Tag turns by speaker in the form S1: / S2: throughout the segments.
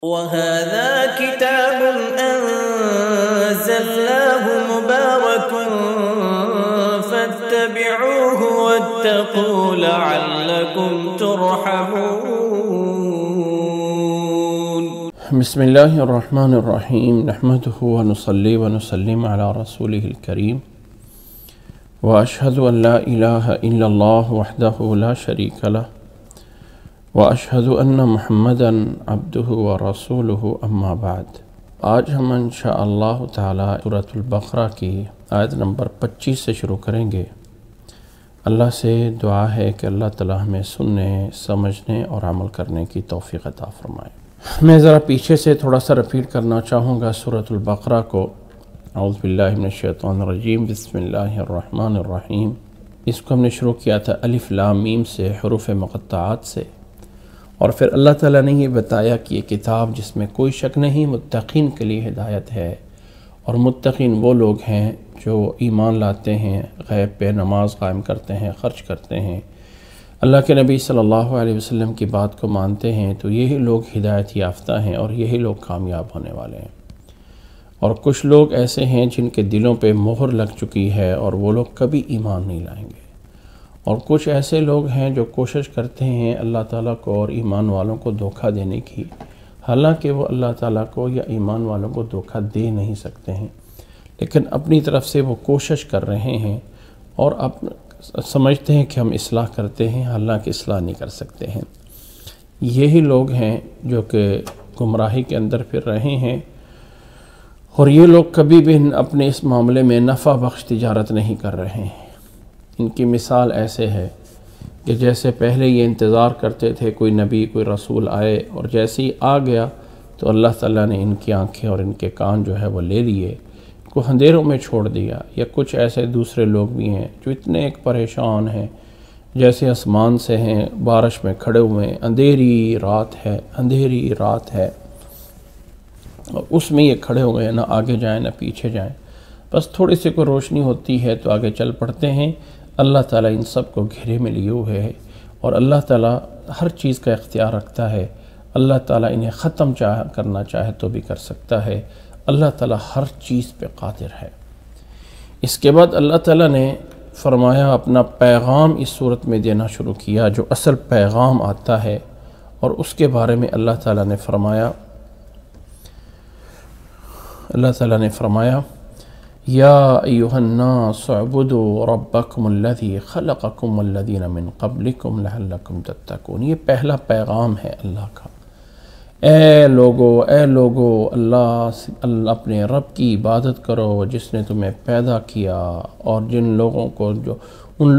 S1: وَهَذَا كِتَابٌ أَنزَلْنَاهُ مُبَارَكٌ فَاتَّبِعُوهُ وَاتَّقُوا لَعَلَّكُمْ تُرْحَمُونَ
S2: بسم اللہ الرحمن الرحیم نحمده ونصلی ونسلم علی رسولہ الکریم واشہد ان لا الہ الا اللہ وحدہ لا شریک لہ واشہد ان محمدا عبدہ ورسولہ اما بعد۔ آج ہم انشاءاللہ تعالی سورۃ البقرہ کی آیت نمبر 25 سے شروع کریں گے۔ اللہ سے دعا ہے کہ اللہ تعالی ہمیں سننے، سمجھنے اور عمل کرنے کی توفیق عطا فرمائے۔ میں ذرا پیچھے سے تھوڑا سا رپیٹ کرنا چاہوں گا سورۃ البقرہ کو۔ اعوذ باللہ من الشیطان الرجیم، بسم اللہ الرحمن الرحیم۔ اس کو ہم نے شروع کیا تھا الف لام میم سے، حروف مقطعات سے، اور پھر اللہ تعالیٰ نے یہ بتایا کہ یہ کتاب جس میں کوئی شک نہیں متقین کے لیے ہدایت ہے، اور متقین وہ لوگ ہیں جو ایمان لاتے ہیں، غیب پہ نماز قائم کرتے ہیں، خرچ کرتے ہیں، اللہ کے نبی صلی اللہ علیہ وسلم کی بات کو مانتے ہیں، تو یہی لوگ ہدایت یافتہ ہیں اور یہی لوگ کامیاب ہونے والے ہیں۔ اور کچھ لوگ ایسے ہیں جن کے دلوں پہ مہر لگ چکی ہے اور وہ لوگ کبھی ایمان نہیں لائیں گے، اور کچھ ایسے لوگ ہیں جو کوشش کرتے ہیں اللہ تعالیٰ کو اور ایمان والوں کو دھوکہ دینے کی، حالانکہ وہ اللہ تعالیٰ کو یا ایمان والوں کو دھوکہ دے نہیں سکتے ہیں، لیکن اپنی طرف سے وہ کوشش کر رہے ہیں اور سمجھتے ہیں کہ ہم اصلاح کرتے ہیں، حالانکہ اصلاح نہیں کر سکتے ہیں۔ یہی لوگ ہیں جو کہ گمراہی کے اندر پھر رہے ہیں، اور یہ لوگ کبھی بھی اپنے اس معاملے میں نفع بخش تجارت نہیں کر رہے ہیں۔ ان کی مثال ایسے ہے کہ جیسے پہلے یہ انتظار کرتے تھے کوئی نبی کوئی رسول آئے، اور جیسے ہی آ گیا تو اللہ تعالیٰ نے ان کی آنکھیں اور ان کے کان جو ہے وہ لے لیے، کو اندھیروں میں چھوڑ دیا۔ یا کچھ ایسے دوسرے لوگ بھی ہیں جو اتنے ایک پریشان ہیں، جیسے آسمان سے ہیں، بارش میں کھڑے ہوئے، اندھیری رات ہے اور اس میں یہ کھڑے ہوئے ہیں، نہ آگے جائیں نہ پیچھے جائیں، بس تھوڑی سی کوئی روشنی ہوتی ہے تو آگے چل پڑتے ہیں۔ اللہ تعالیٰ ان سب کو گھیرے میں لیے ہوئے ہے، اور اللہ تعالیٰ ہر چیز کا اختیار رکھتا ہے۔ اللہ تعالیٰ انہیں ختم کرنا چاہے تو بھی کر سکتا ہے۔ اللہ تعالیٰ ہر چیز پہ قادر ہے۔ اس کے بعد اللہ تعالیٰ نے فرمایا اپنا پیغام اس صورت میں دینا شروع کیا، جو اصل پیغام آتا ہے، اور اس کے بارے میں اللہ تعالیٰ نے فرمایا یا ایھا الناس اعبدوا ربکم الذی خلقکم والذین من قبلکم لعلکم تتقون۔ یہ پہلا پیغام ہے اللہ کا۔ اے لوگو اللہ اپنے رب کی عبادت کرو جس نے تمہیں پیدا کیا، اور ان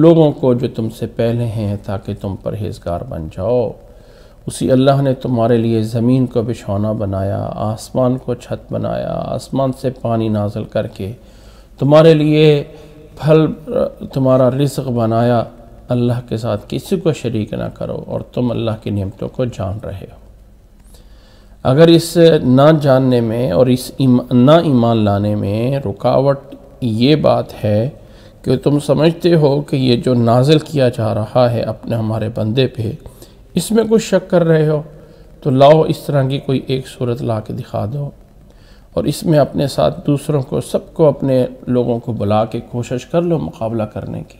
S2: لوگوں کو جو تم سے پہلے ہیں، تاکہ تم پرہیزگار بن جاؤ۔ اسی اللہ نے تمہارے لیے زمین کو بچھونا بنایا، آسمان کو چھت بنایا، آسمان سے پانی نازل کر کے تمہارے لیے پھل، تمہارا رزق بنایا۔ اللہ کے ساتھ کسی کو شریک نہ کرو، اور تم اللہ کی نعمتوں کو جان رہے ہو۔ اگر اس نہ جاننے میں اور اس نہ ایمان لانے میں رکاوٹ یہ بات ہے کہ تم سمجھتے ہو کہ یہ جو نازل کیا جا رہا ہے اپنے ہمارے بندے پہ، اس میں کچھ شک کر رہے ہو، تو لاؤ اس طرح کی کوئی ایک صورت لا کے دکھا دو، اور اس میں اپنے ساتھ دوسروں کو، سب کو، اپنے لوگوں کو بلا کے کوشش کر لو مقابلہ کرنے کی۔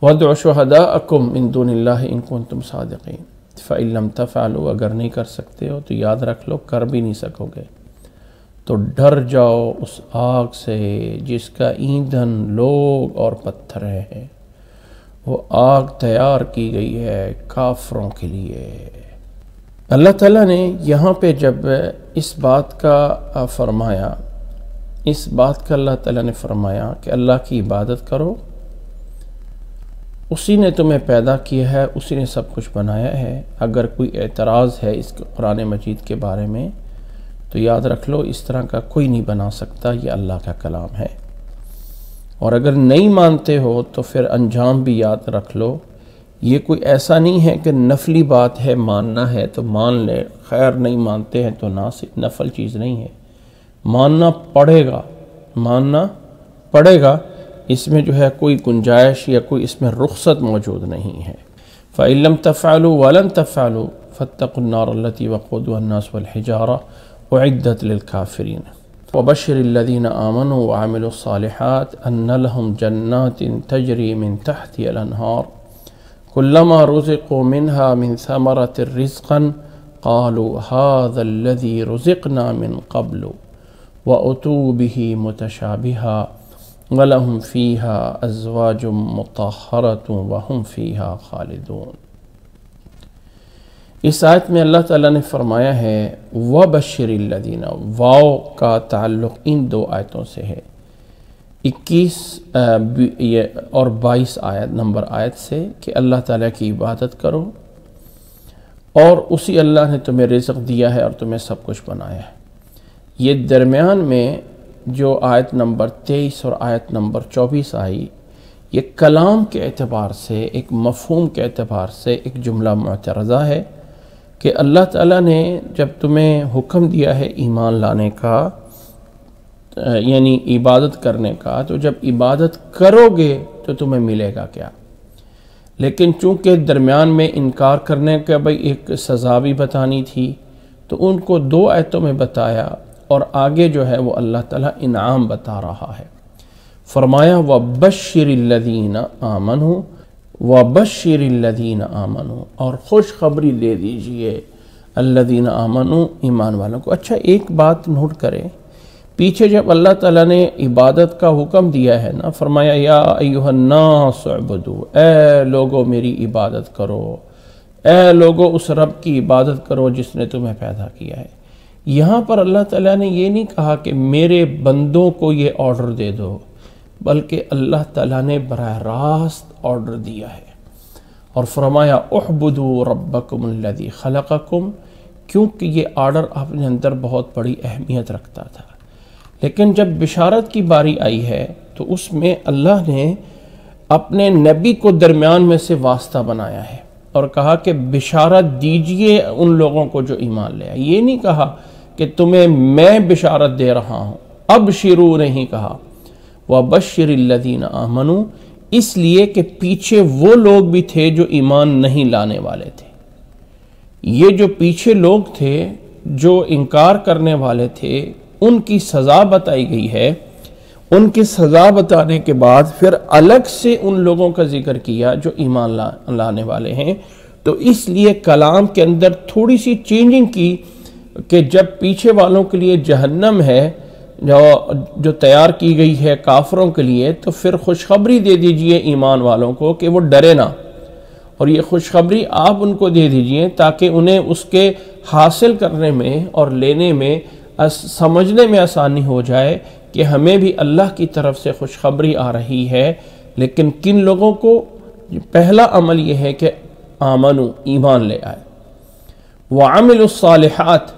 S2: وَادْعُوا شُهَدَاءَكُمْ مِن دُونِ اللَّهِ إِن كُنتُمْ صَادِقِينَ فَإِن لَمْ تَفْعَلُوا، اگر نہیں کر سکتے ہو تو یاد رکھ لو کر بھی نہیں سکو گے، تو ڈر جاؤ اس آگ سے جس کا ایندھن لوگ اور پتھر ہے۔ وہ آگ تیار کی گئی ہے کافروں کے لیے۔ اللہ تعالیٰ نے یہاں پہ جب اس بات کا اللہ تعالیٰ نے فرمایا کہ اللہ کی عبادت کرو، اسی نے تمہیں پیدا کیا ہے، اسی نے سب کچھ بنایا ہے۔ اگر کوئی اعتراض ہے اس قرآن مجید کے بارے میں تو یاد رکھ لو اس طرح کا کوئی نہیں بنا سکتا، یہ اللہ کا کلام ہے۔ اور اگر نہیں مانتے ہو تو پھر انجام بھی یاد رکھ لو، یہ کوئی ایسا نہیں ہے کہ نفلی بات ہے، ماننا ہے تو مان لے، خیر نہیں مانتے ہیں تو نفل چیز نہیں ہے، ماننا پڑے گا، اس میں جو ہے کوئی گنجائش یا کوئی اس میں رخصت موجود نہیں ہے۔ فَإِن لَمْ تَفْعَلُوا وَلَن تَفْعَلُوا فاتقوا النار التي وقودها الناس والحجارة أعدت للكافرين وبشر الذين آمنوا وعملوا الصالحات أن لهم جنات تجري من تحتها الأنهار كلما رزقوا منها من ثمرة رزقا قالوا هذا الذي رزقنا من قبل وأتوا به متشابها وَلَهُمْ فِيهَا أَزْوَاجٌ مُطَهَّرَةٌ وَهُمْ فِيهَا خَالِدُونَ۔ اس آیت میں اللہ تعالیٰ نے فرمایا ہے وَبَشِّرِ الَّذِينَ، واو کا تعلق ان دو آیتوں سے ہے، 21 اور 22 نمبر آیت سے، کہ اللہ تعالیٰ کی عبادت کرو اور اسی اللہ نے تمہیں رزق دیا ہے اور تمہیں سب کچھ بنایا ہے۔ یہ درمیان میں جو آیت نمبر 23 اور آیت نمبر 24 آئی، یہ کلام کے اعتبار سے، ایک مفہوم کے اعتبار سے ایک جملہ معترضہ ہے کہ اللہ تعالیٰ نے جب تمہیں حکم دیا ہے ایمان لانے کا، یعنی عبادت کرنے کا، تو جب عبادت کرو گے تو تمہیں ملے گا کیا؟ لیکن چونکہ درمیان میں انکار کرنے کا بھئی ایک سزا بھی بتانی تھی، تو ان کو 2 آیتوں میں بتایا، اور آگے جو ہے وہ اللہ تعالیٰ انعام بتا رہا ہے۔ فرمایا وَبَشِّرِ الَّذِينَ آمَنُوا، وَبَشِّرِ الَّذِينَ آمَنُوا، اور خوشخبری دے دیجئے الَّذِينَ آمَنُوا، ایمان والوں کو۔ اچھا ایک بات نوٹ کریں، پیچھے جب اللہ تعالیٰ نے عبادت کا حکم دیا ہے نا، فرمایا یا ایھا الناس اعبدوا، اے لوگو میری عبادت کرو، اے لوگو اس رب کی عبادت کرو جس نے تمہیں پیدا کیا ہے۔ یہاں پر اللہ تعالیٰ نے یہ نہیں کہا کہ میرے بندوں کو یہ آرڈر دے دو، بلکہ اللہ تعالیٰ نے براہ راست آرڈر دیا ہے اور فرمایا اعبدوا ربکم الذی خلقکم، کیونکہ یہ آرڈر اپنے اندر بہت بڑی اہمیت رکھتا تھا۔ لیکن جب بشارت کی باری آئی ہے تو اس میں اللہ نے اپنے نبی کو درمیان میں سے واسطہ بنایا ہے اور کہا کہ بشارت دیجئے ان لوگوں کو جو ایمان لے آئے۔ یہ نہیں کہا کہ تمہیں میں بشارت دے رہا ہوں، ابشروا نہیں کہا، وَبَشِّرِ الَّذِينَ آمَنُوا، اس لیے کہ پیچھے وہ لوگ بھی تھے جو ایمان نہیں لانے والے تھے۔ یہ جو پیچھے لوگ تھے جو انکار کرنے والے تھے، ان کی سزا بتائی گئی ہے۔ ان کی سزا بتانے کے بعد پھر الگ سے ان لوگوں کا ذکر کیا جو ایمان لانے والے ہیں۔ تو اس لیے کلام کے اندر تھوڑی سی چینجنگ کی کہ جب پیچھے والوں کے لیے جہنم ہے جو تیار کی گئی ہے کافروں کے لیے، تو پھر خوشخبری دے دیجئے ایمان والوں کو کہ وہ ڈرے نہ، اور یہ خوشخبری آپ ان کو دے دیجئے تاکہ انہیں اس کے حاصل کرنے میں اور لینے میں، سمجھنے میں آسانی ہو جائے کہ ہمیں بھی اللہ کی طرف سے خوشخبری آ رہی ہے۔ لیکن کن لوگوں کو؟ پہلا عمل یہ ہے کہ آمنو، ایمان لے آئے، وعملوا الصالحات،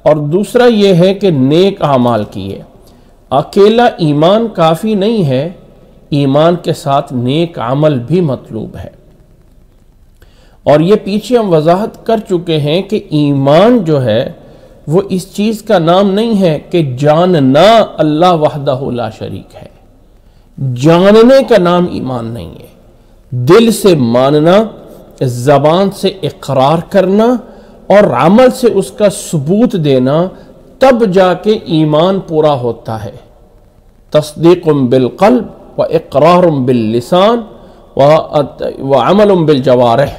S2: اور دوسرا یہ ہے کہ نیک اعمال کیے۔ اکیلا ایمان کافی نہیں ہے، ایمان کے ساتھ نیک عمل بھی مطلوب ہے۔ اور یہ پیچھے ہم وضاحت کر چکے ہیں کہ ایمان جو ہے وہ اس چیز کا نام نہیں ہے کہ جاننا اللہ وحدہ لا شریک ہے، جاننے کا نام ایمان نہیں ہے۔ دل سے ماننا، زبان سے اقرار کرنا اور عمل سے اس کا ثبوت دینا، تب جا کے ایمان پورا ہوتا ہے۔ تصدیق بالقلب و اقرار باللسان و عمل بالجوارح۔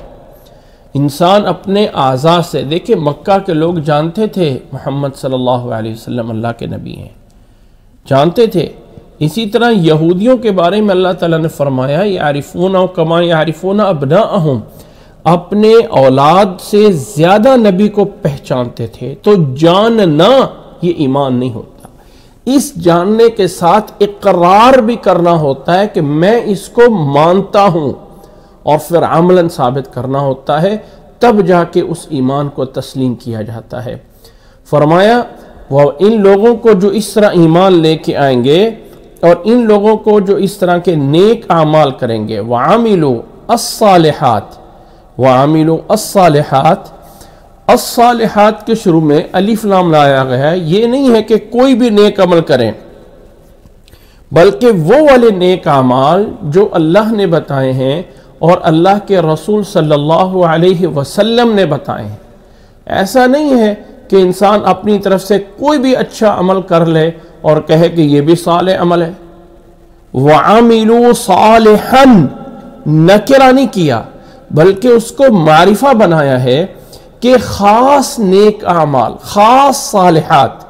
S2: انسان اپنے اعضاء سے، دیکھیں مکہ کے لوگ جانتے تھے محمد صلی اللہ علیہ وسلم اللہ کے نبی ہیں، جانتے تھے۔ اسی طرح یہودیوں کے بارے میں اللہ تعالیٰ نے فرمایا یعرفون کما یعرفون ابناءہم، اپنے اولاد سے زیادہ نبی کو پہچانتے تھے۔ تو جاننا یہ ایمان نہیں ہوتا، اس جاننے کے ساتھ اقرار بھی کرنا ہوتا ہے کہ میں اس کو مانتا ہوں، اور پھر عملاً ثابت کرنا ہوتا ہے، تب جا کے اس ایمان کو تسلیم کیا جاتا ہے۔ فرمایا وہ ان لوگوں کو جو اس طرح ایمان لے کے آئیں گے اور ان لوگوں کو جو اس طرح کے نیک اعمال کریں گے، وَعَمِلُوا الصَّالِحَاتِ، وَعَمِلُوا الصَّالِحَاتِ، الصالحات کے شروع میں الف لام لایا گیا ہے۔ یہ نہیں ہے کہ کوئی بھی نیک عمل کریں، بلکہ وہ والے نیک اعمال جو اللہ نے بتائے ہیں اور اللہ کے رسول صلی اللہ علیہ وسلم نے بتائے ہیں۔ ایسا نہیں ہے کہ انسان اپنی طرف سے کوئی بھی اچھا عمل کر لے اور کہے کہ یہ بھی صالح عمل ہے۔ وَعَمِلُوا صَالِحًا نکرہ نہیں کیا، بلکہ اس کو معرفہ بنایا ہے کہ خاص نیک اعمال، خاص صالحات،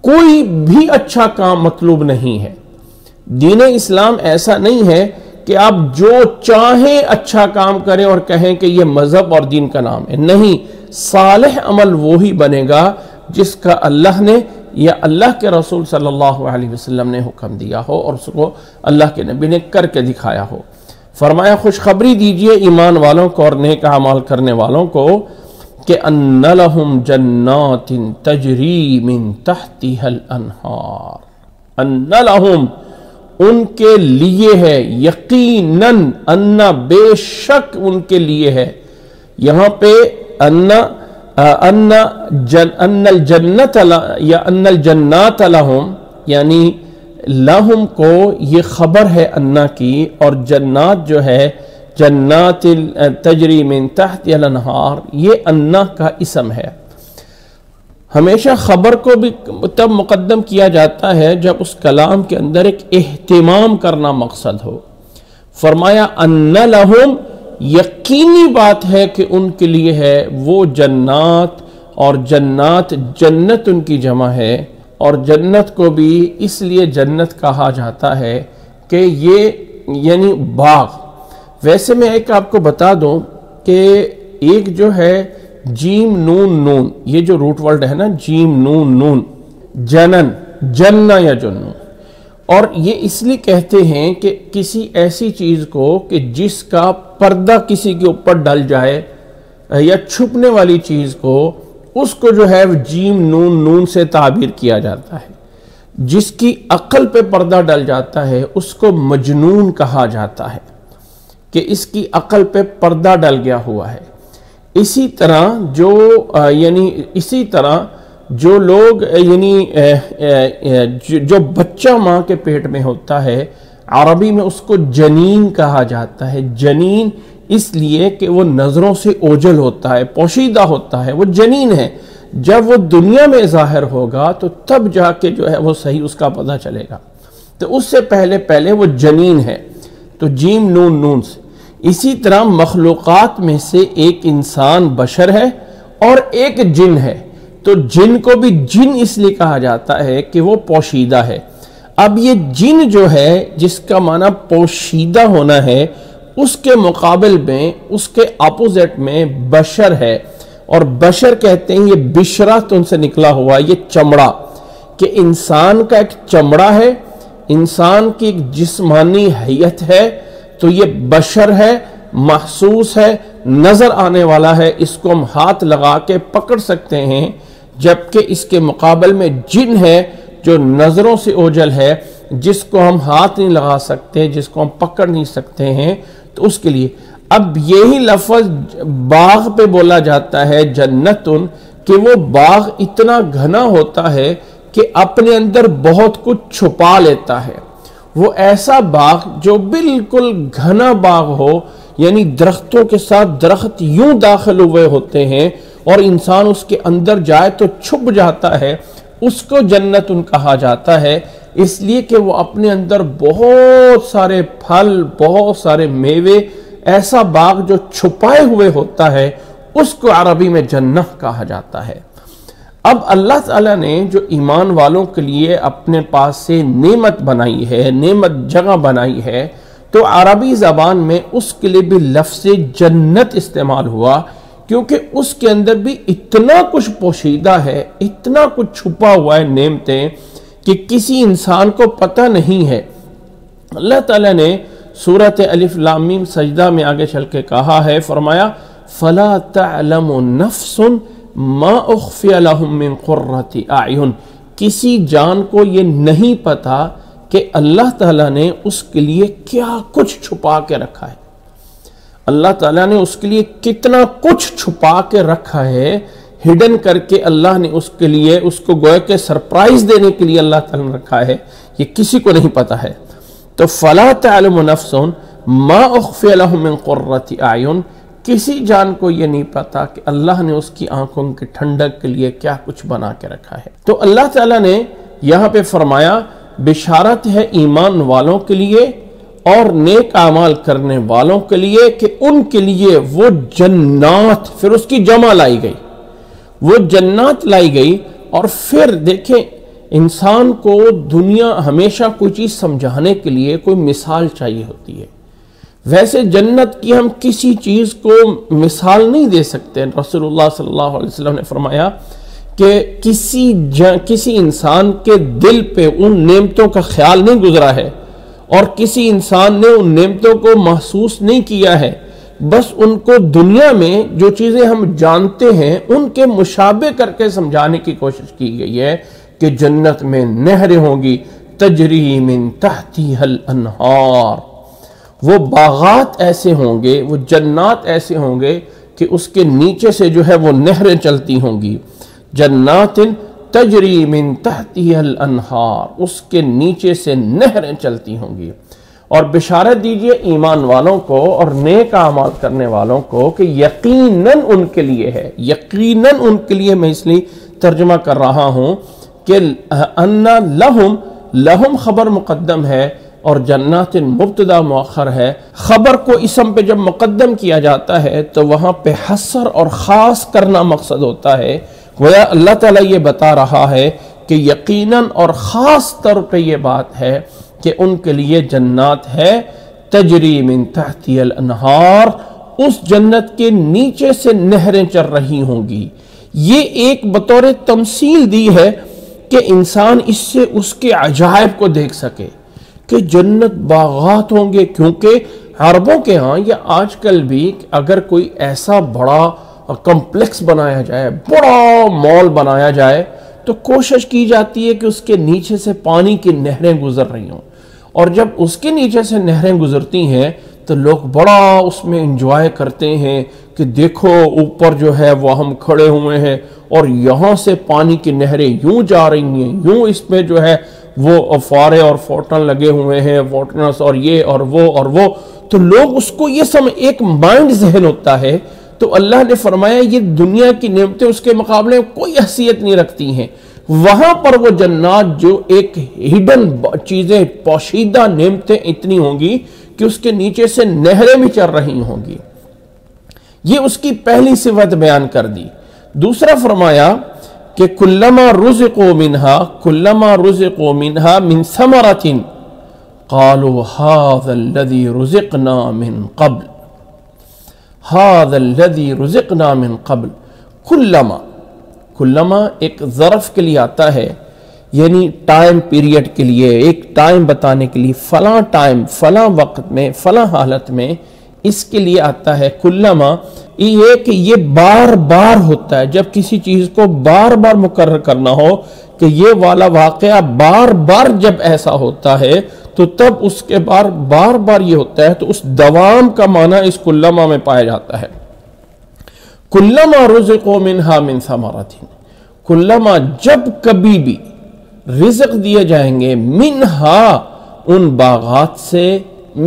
S2: کوئی بھی اچھا کام مطلوب نہیں ہے۔ دین اسلام ایسا نہیں ہے کہ آپ جو چاہیں اچھا کام کریں اور کہیں کہ یہ مذہب اور دین کا نام ہے، نہیں، صالح عمل وہی بنے گا جس کا اللہ نے یا اللہ کے رسول صلی اللہ علیہ وسلم نے حکم دیا ہو اور اس کو اللہ کے نبی نے کر کے دکھایا ہو۔ فرمایا خوشخبری دیجئے ایمان والوں کو اور نیک اعمال کرنے والوں کو کہ ان لہم جنات تجری من تحتها الانہار، ان لہم ان کے لیے ہے، یقیناً، ان بے شک ان کے لیے ہے۔ یہاں پہ ان الجنت یا ان الجنات لہم، یعنی لہم کو یہ خبر ہے انا کی، اور جنات جو ہے جنات تجری من تحت الانہار، یہ انا کا اسم ہے۔ ہمیشہ خبر کو بھی تب مقدم کیا جاتا ہے جب اس کلام کے اندر ایک اہتمام کرنا مقصد ہو۔ فرمایا ان لہم، یقینی بات ہے کہ ان کے لیے ہے وہ جنات، اور جنات جنت ان کی جمع ہے، اور جنت کو بھی اس لیے جنت کہا جاتا ہے کہ یہ یعنی باغ۔ ویسے میں ایک آپ کو بتا دوں کہ ایک جو ہے جیم نون نون، یہ جو روٹ ورڈ ہے نا، جیم نون نون، جنن، جنہ یا جنو، اور یہ اس لیے کہتے ہیں کہ کسی ایسی چیز کو کہ جس کا پردہ کسی کے اوپر ڈل جائے یا چھپنے والی چیز کو، اس کو جو ہے جیم نون نون سے تعبیر کیا جاتا ہے۔ جس کی عقل پہ پردہ ڈل جاتا ہے اس کو مجنون کہا جاتا ہے کہ اس کی عقل پہ پردہ ڈل گیا ہوا ہے۔ اسی طرح جو لوگ یعنی جو بچہ ماں کے پیٹ میں ہوتا ہے، عربی میں اس کو جنین کہا جاتا ہے۔ جنین اس لیے کہ وہ نظروں سے اوجھل ہوتا ہے، پوشیدہ ہوتا ہے، وہ جنین ہے۔ جب وہ دنیا میں ظاہر ہوگا تو تب جا کے جو ہے وہ صحیح اس کا پتہ چلے گا، تو اس سے پہلے وہ جنین ہے، تو جیم نون نون سے۔ اسی طرح مخلوقات میں سے ایک انسان بشر ہے اور ایک جن ہے، تو جن کو بھی جن اس لیے کہا جاتا ہے کہ وہ پوشیدہ ہے۔ اب یہ جن جو ہے جس کا معنی پوشیدہ ہونا ہے، اس کے مقابل میں، اس کے اپوزٹ میں بشر ہے، اور بشر کہتے ہیں یہ بشرہ ان سے نکلا ہوا، یہ چمڑا، کہ انسان کا ایک چمڑا ہے، انسان کی ایک جسمانی حیت ہے، تو یہ بشر ہے، محسوس ہے، نظر آنے والا ہے، اس کو ہم ہاتھ لگا کے پکڑ سکتے ہیں، جبکہ اس کے مقابل میں جن ہے جو نظروں سے اوجھل ہے، جس کو ہم ہاتھ نہیں لگا سکتے، جس کو ہم پکڑ نہیں سکتے ہیں، تو اس کے لیے اب یہی لفظ باغ پہ بولا جاتا ہے جنتن، کہ وہ باغ اتنا گھنا ہوتا ہے کہ اپنے اندر بہت کچھ چھپا لیتا ہے۔ وہ ایسا باغ جو بالکل گھنا باغ ہو، یعنی درختوں کے ساتھ درخت یوں داخل ہوئے ہوتے ہیں اور انسان اس کے اندر جائے تو چھپ جاتا ہے، اس کو جنتن کہا جاتا ہے، اس لیے کہ وہ اپنے اندر بہت سارے پھل، بہت سارے میوے، ایسا باغ جو چھپائے ہوئے ہوتا ہے، اس کو عربی میں جنہ کہا جاتا ہے۔ اب اللہ تعالیٰ نے جو ایمان والوں کے لیے اپنے پاس سے نعمت بنائی ہے، نعمت جگہ بنائی ہے، تو عربی زبان میں اس کے لیے بھی لفظ جنت استعمال ہوا، کیونکہ اس کے اندر بھی اتنا کچھ پوشیدہ ہے، اتنا کچھ چھپا ہوا ہے نعمتیں کہ کسی انسان کو پتہ نہیں ہے۔ اللہ تعالیٰ نے سورۃ الف لام میم سجدہ میں آگے چل کے کہا ہے، فرمایا فَلَا تَعْلَمُ نَفْسٌ مَا أُخْفِيَ لَهُم مِّن قُرَّةِ أَعْيُنٍ، کسی جان کو یہ نہیں پتا کہ اللہ تعالیٰ نے اس کے لیے کیا کچھ چھپا کے رکھا ہے۔ اللہ تعالیٰ نے اس کے لیے کتنا کچھ چھپا کے رکھا ہے، ہڈن کر کے اللہ نے اس کے لیے، اس کو گویا کہ سرپرائز دینے کے لیے اللہ تعالیٰ نے رکھا ہے، یہ کسی کو نہیں پتا ہے۔ تو فَلَا تَعْلَمُ نَفْسٌ مَا أُخْفِيَ لَهُم مِّن قُرَّةِ أَعْيُنٍ، کسی جان کو یہ نہیں پتا کہ اللہ نے اس کی آنکھوں کی ٹھنڈک کے لیے کیا کچھ بنا کے رکھا ہے۔ تو اللہ تعالیٰ نے یہاں پہ فرمایا بشارت ہے ایمان والوں کے لیے اور نیک اعمال کرنے والوں کے لیے کہ ان کے لیے وہ جنات، پھر اس کی جمع لائی گئی، وہ جنات لائی گئی۔ اور پھر دیکھیں انسان کو دنیا ہمیشہ کوئی چیز سمجھانے کے لیے کوئی مثال چاہیے ہوتی ہے، ویسے جنت کی ہم کسی چیز کو مثال نہیں دے سکتے۔ رسول اللہ صلی اللہ علیہ وسلم نے فرمایا کہ کسی انسان کے دل پہ ان نعمتوں کا خیال نہیں گزرا ہے اور کسی انسان نے ان نعمتوں کو محسوس نہیں کیا ہے، بس ان کو دنیا میں جو چیزیں ہم جانتے ہیں ان کے مشابہ کر کے سمجھانے کی کوشش کی گئی ہے کہ جنت میں نہریں ہوں گی تجری من تحتها الانہار، وہ باغات ایسے ہوں گے، وہ جنات ایسے ہوں گے کہ اس کے نیچے سے جو ہے وہ نہریں چلتی ہوں گی، جنات تجری من تحتها الانہار، اس کے نیچے سے نہریں چلتی ہوں گی۔ اور بشارت دیجئے ایمان والوں کو اور نیک اعمال کرنے والوں کو کہ یقیناً ان کے لیے ہے، یقیناً ان کے لیے، میں اس لیے ترجمہ کر رہا ہوں کہ انا لہم خبر مقدم ہے اور جنات مبتدا مؤخر ہے۔ خبر کو اسم پہ جب مقدم کیا جاتا ہے تو وہاں پہ حصر اور خاص کرنا مقصد ہوتا ہے، گویا اللہ تعالیٰ یہ بتا رہا ہے کہ یقیناً اور خاص طور پہ یہ بات ہے کہ ان کے لیے جنات ہے تجری من تحتی الانہار، اس جنت کے نیچے سے نہریں چل رہی ہوں گی۔ یہ ایک بطور تمثیل دی ہے کہ انسان اس سے اس کے عجائب کو دیکھ سکے کہ جنت باغات ہوں گے، کیونکہ عربوں کے ہاں یا آج کل بھی اگر کوئی ایسا بڑا کمپلیکس بنایا جائے، بڑا مال بنایا جائے تو کوشش کی جاتی ہے کہ اس کے نیچے سے پانی کی نہریں گزر رہی ہوں، اور جب اس کے نیچے سے نہریں گزرتی ہیں تو لوگ بڑا اس میں انجوائے کرتے ہیں کہ دیکھو اوپر جو ہے وہ ہم کھڑے ہوئے ہیں اور یہاں سے پانی کی نہریں یوں جا رہی ہیں، یوں اس میں جو ہے وہ فوارے اور فوٹن لگے ہوئے ہیں، فوٹنس اور یہ اور وہ، تو لوگ اس کو یہ ایک مائنڈ ذہن ہوتا ہے۔ تو اللہ نے فرمایا یہ دنیا کی نعمتیں اس کے مقابلے میں کوئی حیثیت نہیں رکھتی ہیں، وہاں پر وہ جنات جو ایک ہڈن چیزیں، پوشیدہ نعمتیں اتنی ہوں گی کہ اس کے نیچے سے نہریں بھی چل رہی ہوں گی۔ یہ اس کی پہلی صفت بیان کر دی۔ دوسرا فرمایا کہ کلما رزقوا منها من ثمرۃ قالوا هذا الذي رزقنا من قبل هذا الذي رزقنا من قبل۔ کلما ایک ظرف کے لیے آتا ہے، یعنی ٹائم پیریڈ کے لیے، ایک ٹائم بتانے کے لیے، فلاں ٹائم، فلاں وقت میں، فلاں حالت میں، اس کے لیے آتا ہے کلما۔ یہ کہ یہ بار بار ہوتا ہے، جب کسی چیز کو بار بار مقرر کرنا ہو کہ یہ والا واقعہ بار بار جب ایسا ہوتا ہے تو تب اس کے بار بار یہ ہوتا ہے، تو اس دوام کا معنی اس کلما میں پایا جاتا ہے۔ کلما رزقوا منها من ثمرۃ، کلما جب کبھی بھی رزق دیے جائیں گے، منہا ان باغات سے،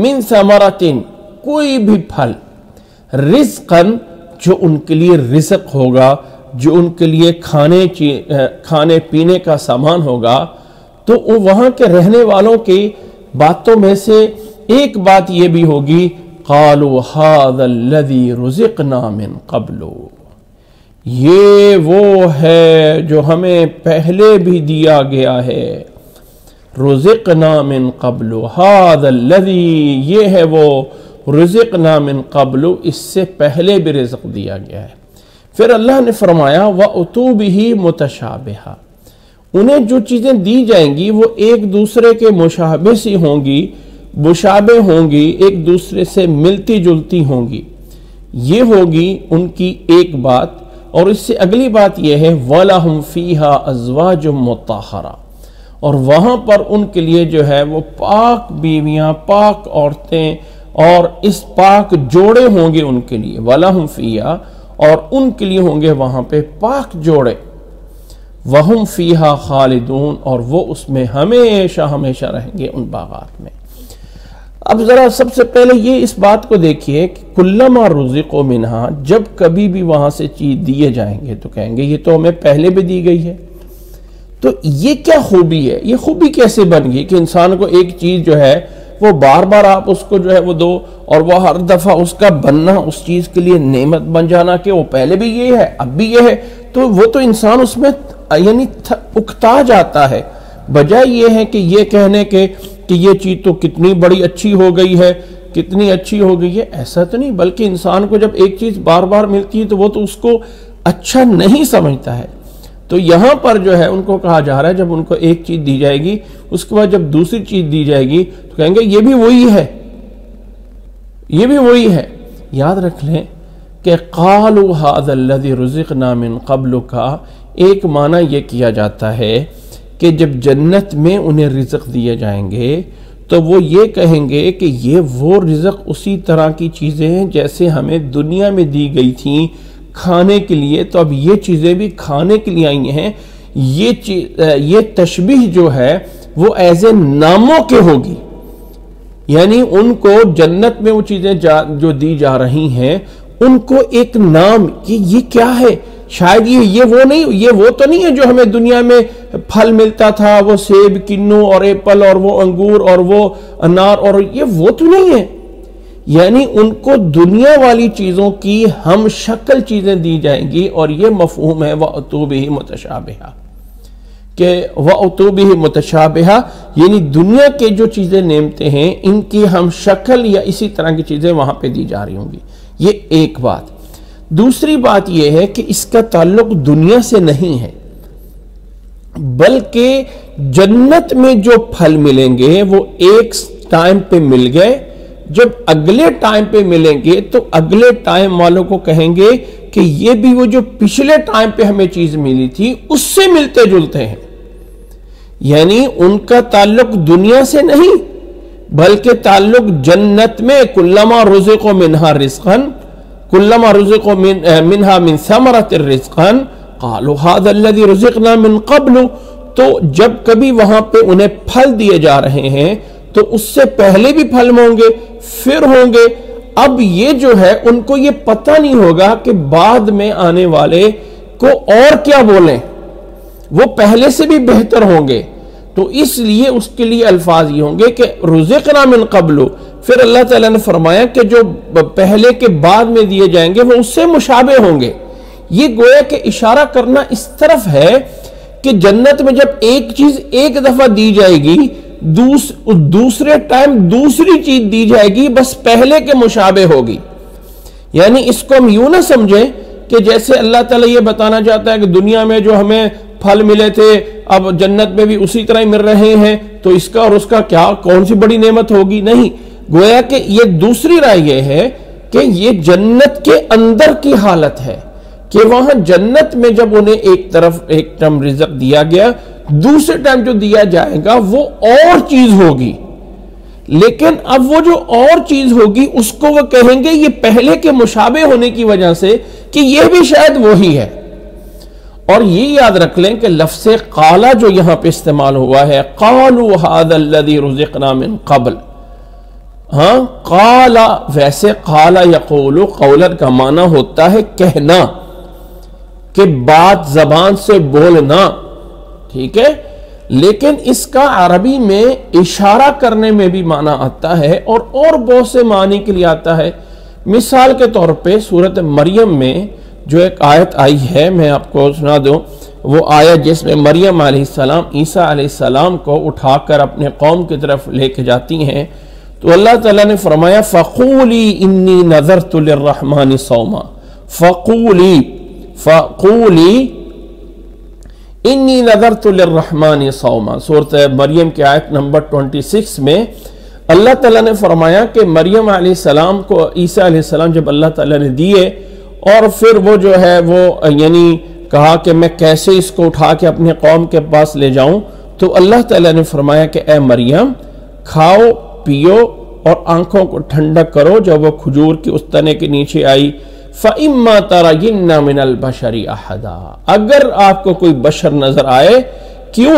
S2: من ثمرۃ کوئی بھی پھل، رزقاً جو ان کے لیے رزق ہوگا، جو ان کے لیے کھانے پینے کا سامان ہوگا، تو وہاں کے رہنے والوں کی باتوں میں سے ایک بات یہ بھی ہوگی قالوا هذا الذي رزقنا من قبل، یہ وہ ہے جو ہمیں پہلے بھی دیا گیا ہے، رزقنا من قبل، هذا الذي یہ ہے وہ، رزقنا من قبل اس سے پہلے بھی رزق دیا گیا ہے۔ پھر اللہ نے فرمایا وَأُتُوا بِهِ مُتَشَابِهًا، انہیں جو چیزیں دی جائیں گی وہ ایک دوسرے کے مشابہ سی ہوں گی، مشابہ ہوں گی، ایک دوسرے سے ملتی جلتی ہوں گی، یہ ہوگی ان کی ایک بات۔ اور اس سے اگلی بات یہ ہے وَلَهُمْ فِيهَا أَزْوَاجٌ مُطَهَّرَةٌ، اور وہاں پر ان کے لیے جو ہے وہ پاک بیویاں، پاک عورتیں اور اس پاک جوڑے ہوں گے ان کے لیے، وَلَهُمْ فِيهَا، اور ان کے لیے ہوں گے وہاں پہ پاک جوڑے، وَهُمْ فِيهَا خَالِدُونَ، اور وہ اس میں ہمیشہ ہمیشہ رہیں گے ان باغات میں۔ اب ذرا سب سے پہلے یہ اس بات کو دیکھیے کہ کلما رزقوا منہا، جب کبھی بھی وہاں سے چیز دیے جائیں گے تو کہیں گے یہ تو ہمیں پہلے بھی دی گئی ہے. تو یہ کیا خوبی ہے، یہ خوبی کیسے بن گئی کہ انسان کو ایک چیز جو ہے وہ بار بار آپ اس کو جو ہے وہ دو، اور وہ ہر دفعہ اس کا بننا اس چیز کے لیے نعمت بن جانا کہ وہ پہلے بھی یہ ہے اب بھی یہ ہے. تو وہ تو انسان اس میں یعنی اکتا جاتا ہے، بجائے یہ ہے کہ یہ کہنے کہ یہ چیز تو کتنی بڑی اچھی ہو گئی ہے، کتنی اچھی ہو گئی ہے. ایسا تو نہیں، بلکہ انسان کو جب ایک چیز بار بار ملتی ہے تو وہ تو اس کو اچھا نہیں سمجھتا ہے. تو یہاں پر جو ہے ان کو کہا جا رہا ہے جب ان کو ایک چیز دی جائے گی، اس کے بعد جب دوسری چیز دی جائے گی تو کہیں گے یہ بھی وہی ہے، یہ بھی وہی ہے. یاد رکھ لیں کہ قالوا هذا الذي رزقنا من قبل کا ایک معنی یہ کیا جاتا ہے کہ جب جنت میں انہیں رزق دیے جائیں گے تو وہ یہ کہیں گے کہ یہ وہ رزق اسی طرح کی چیزیں ہیں جیسے ہمیں دنیا میں دی گئی تھیں کھانے کے لیے، تو اب یہ چیزیں بھی کھانے کے لیے آئی ہیں. یہ تشبیہ جو ہے وہ ایسے ناموں کے ہوگی، یعنی ان کو جنت میں وہ چیزیں جو دی جا رہی ہیں ان کو ایک نام کہ یہ کیا ہے، شاید یہ وہ نہیں، یہ وہ تو نہیں ہے جو ہمیں دنیا میں پھل ملتا تھا، وہ سیب، کنو اور ایپل اور وہ انگور اور وہ انار، اور یہ وہ تو نہیں ہے. یعنی ان کو دنیا والی چیزوں کی ہم شکل چیزیں دی جائیں گی، اور یہ مفہوم ہے وَأْتُوا بِهِ مُتَشَابِهًا کہ وَأْتُوا بِهِ مُتَشَابِهًا یعنی دنیا کے جو چیزیں نعمتیں ہیں ان کی ہم شکل یا اسی طرح کی چیزیں وہاں پہ دی جا رہی ہوں گی. یہ ایک بات. دوسری بات یہ ہے کہ اس کا تعلق دنیا سے نہیں ہے، بلکہ جنت میں جو پھل ملیں گے وہ ایک ٹائم پہ مل گئے، جب اگلے ٹائم پہ ملیں گے تو اگلے ٹائم والوں کو کہیں گے کہ یہ بھی وہ جو پچھلے ٹائم پہ ہمیں چیز ملی تھی اس سے ملتے جلتے ہیں. یعنی ان کا تعلق دنیا سے نہیں بلکہ تعلق جنت میں کلما رزقوا منہا رزقاً کلما رزقوا منہا من ثمرۃ رزقاً قالوا هذا الذي رزقنا من قبل. تو جب کبھی وہاں پہ انہیں پھل دیے جا رہے ہیں تو اس سے پہلے بھی پھل ہوں گے پھر ہوں گے. اب یہ جو ہے ان کو یہ پتہ نہیں ہوگا کہ بعد میں آنے والے کو اور کیا بولیں، وہ پہلے سے بھی بہتر ہوں گے. تو اس لیے اس کے لیے الفاظ یہ ہوں گے کہ رزقنا من قبل، پھر اللہ تعالیٰ نے فرمایا کہ جو پہلے کے بعد میں دیے جائیں گے وہ اس سے مشابہ ہوں گے. یہ گویا کہ اشارہ کرنا اس طرف ہے کہ جنت میں جب ایک چیز ایک دفعہ دی جائے گی دوسرے ٹائم دوسری چیز دی جائے گی، بس پہلے کے مشابہ ہوگی. یعنی اس کو ہم یوں نہ سمجھیں کہ جیسے اللہ تعالیٰ یہ بتانا چاہتا ہے کہ دنیا میں جو ہمیں پھل ملے تھے اب جنت میں بھی اسی طرح ہی مل رہے ہیں تو اس کا اور اس کا کیا کون سی بڑی نعمت ہوگی. نہیں، گویا کہ یہ دوسری رائے یہ ہے کہ یہ جنت کے اندر کی حالت ہے کہ وہاں جنت میں جب انہیں ایک طرف ایک ٹائم رزق دیا گیا، دوسرے ٹائم جو دیا جائے گا وہ اور چیز ہوگی. لیکن اب وہ جو اور چیز ہوگی اس کو وہ کہیں گے یہ پہلے کے مشابہ ہونے کی وجہ سے کہ یہ بھی شاید وہی ہے. اور یہ یاد رکھ لیں کہ لفظ قالا جو یہاں پہ استعمال ہوا ہے قالوا هذا الذي رزقنا من قبل، ہاں قالا، ویسے قالا یقول قولا کا معنی ہوتا ہے کہنا، کہ بات زبان سے بولنا، ٹھیک ہے، لیکن اس کا عربی میں اشارہ کرنے میں بھی معنی آتا ہے اور بہت سے معنی کے لیے آتا ہے. مثال کے طور پہ سورۃ مریم میں جو ایک آیت آئی ہے میں آپ کو سنا دوں، وہ آیت جس میں مریم علیہ السلام عیسیٰ علیہ السلام کو اٹھا کر اپنے قوم کی طرف لے کے جاتی ہیں تو اللہ تعالیٰ نے فرمایا فَقُولِي إِنِّي نَذَرْتُ لِلرَّحْمَنِ صَوْمًا. فَقُولِي إِنِّي نَذَرْتُ لِلرَّحْمَنِ صَوْمًا. سورۃ مریم کی آیت نمبر 26 میں اللہ تعالیٰ نے فرمایا کہ مریم علیہ السلام کو عیسیٰ علیہ السلام جب اللہ تعالیٰ نے دیے اور پھر وہ جو ہے وہ یعنی کہا کہ میں کیسے اس کو اٹھا کے اپنے قوم کے پاس لے جاؤں، تو اللہ تعالیٰ نے فرمایا کہ اے مریم کھاؤ پیو اور آنکھوں کو ٹھنڈک کرو. جب وہ کھجور کی اس تنے کے نیچے آئی فَإِمَّا تَرَيِنَّ مِنَ الْبَشَرِ أَحَدًا، اگر آپ کو کوئی بشر نظر آئے، کیوں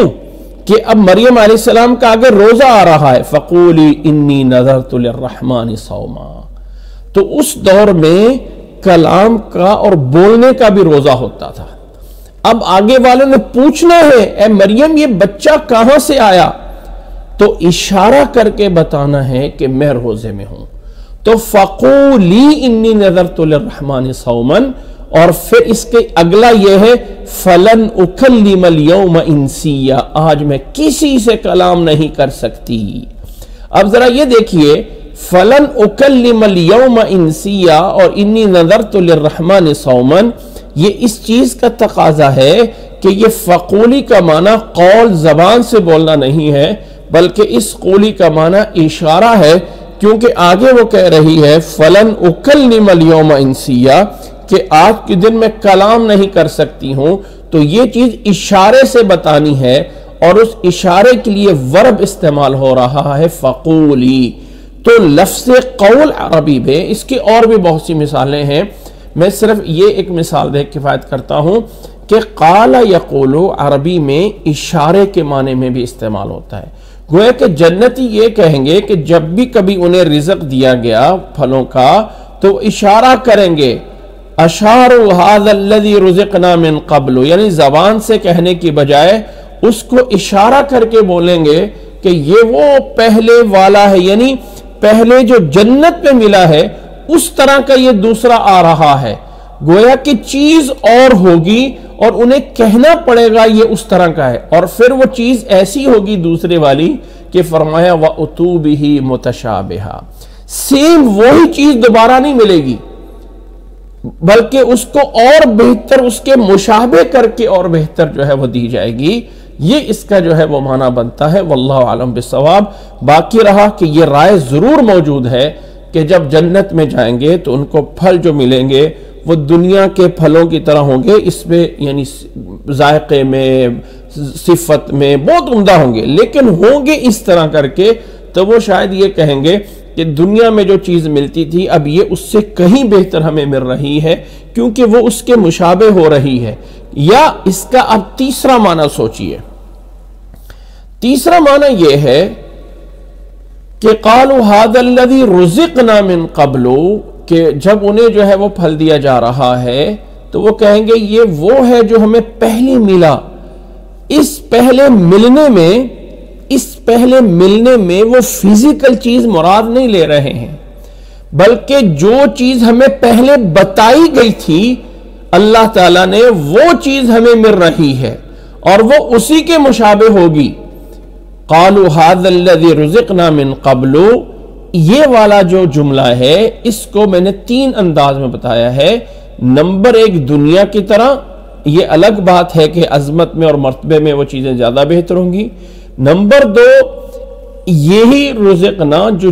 S2: کہ اب مریم علیہ السلام کا آگے روزہ آ رہا ہے، فقولی انی نذرت للرحمن صوما، تو اس دور میں کلام کا اور بولنے کا بھی روزہ ہوتا تھا۔ اب آگے والوں نے پوچھنا ہے اے مریم یہ بچہ کہاں سے آیا، تو اشارہ کر کے بتانا ہے کہ میں روزے میں ہوں، تو فقولی انی نذرت للرحمن صوما، اور پھر اس کے اگلا یہ ہے فلن اکلم اليوم انسیا، آج میں کسی سے کلام نہیں کر سکتی۔ اب ذرا یہ دیکھیے فلن اکلم اليوم انسیا اور انی نذرت للرحمن صوما، یہ اس چیز کا تقاضا ہے کہ یہ فقولی کا معنی قول زبان سے بولنا نہیں ہے، بلکہ اس قولی کا معنی اشارہ ہے، کیونکہ آگے وہ کہہ رہی ہے فلن اکلم اليوم انسیا، کہ آج کے دن میں کلام نہیں کر سکتی ہوں، تو یہ چیز اشارے سے بتانی ہے، اور اس اشارے کے لیے ورب استعمال ہو رہا ہے فقولی۔ تو لفظ قول عربی میں اس کی اور بھی بہت سی مثالیں ہیں، میں صرف یہ ایک مثال دے کفایت کرتا ہوں کہ قال یقول عربی میں اشارے کے معنی میں بھی استعمال ہوتا ہے۔ گویا کہ جنتی یہ کہیں گے کہ جب بھی کبھی انہیں رزق دیا گیا پھلوں کا تو اشارہ کریں گے، اشاروا ھذا الذی رزقنا من قبل، یعنی زبان سے کہنے کی بجائے اس کو اشارہ کر کے بولیں گے کہ یہ وہ پہلے والا ہے، یعنی پہلے جو جنت میں ملا ہے اس طرح کا یہ دوسرا آ رہا ہے۔ گویا کہ چیز اور ہوگی اور انہیں کہنا پڑے گا یہ اس طرح کا ہے، اور پھر وہ چیز ایسی ہوگی دوسرے والی کہ فرمایا وَأُتُوا بِهِ مُتَشَابِهًا، سیم وہی چیز دوبارہ نہیں ملے گی، بلکہ اس کو اور بہتر اس کے مشابہ کر کے اور بہتر جو ہے وہ دی جائے گی۔ یہ اس کا جو ہے وہ معنی بنتا ہے، واللہ عالم بالصواب۔ باقی رہا کہ یہ رائے ضرور موجود ہے کہ جب جنت میں جائیں گے تو ان کو پھل جو ملیں گے وہ دنیا کے پھلوں کی طرح ہوں گے، اس میں یعنی ذائقے میں صفت میں بہت عمدہ ہوں گے، لیکن ہوں گے اس طرح کر کے تو وہ شاید یہ کہیں گے کہ دنیا میں جو چیز ملتی تھی اب یہ اس سے کہیں بہتر ہمیں مل رہی ہے، کیونکہ وہ اس کے مشابہ ہو رہی ہے۔ یا اس کا اب تیسرا معنی سوچئے، تیسرا معنی یہ ہے کہ قالوا ھذا الذی رزقنا من قبل، کہ جب انہیں جو ہے وہ پھل دیا جا رہا ہے تو وہ کہیں گے یہ وہ ہے جو ہمیں پہلے ملا۔ اس پہلے ملنے میں وہ فزیکل چیز مراد نہیں لے رہے ہیں، بلکہ جو چیز ہمیں پہلے بتائی گئی تھی اللہ تعالیٰ نے وہ چیز ہمیں مل رہی ہے اور وہ اسی کے مشابہ ہوگی۔ قالوا ھذا الذی رزقنا من قبل، یہ والا جو جملہ ہے اس کو میں نے 3 انداز میں بتایا ہے۔ نمبر 1 دنیا کی طرح، یہ الگ بات ہے کہ عظمت میں اور مرتبے میں وہ چیزیں زیادہ بہتر ہوں گی۔ نمبر 2 یہی رزقنا جو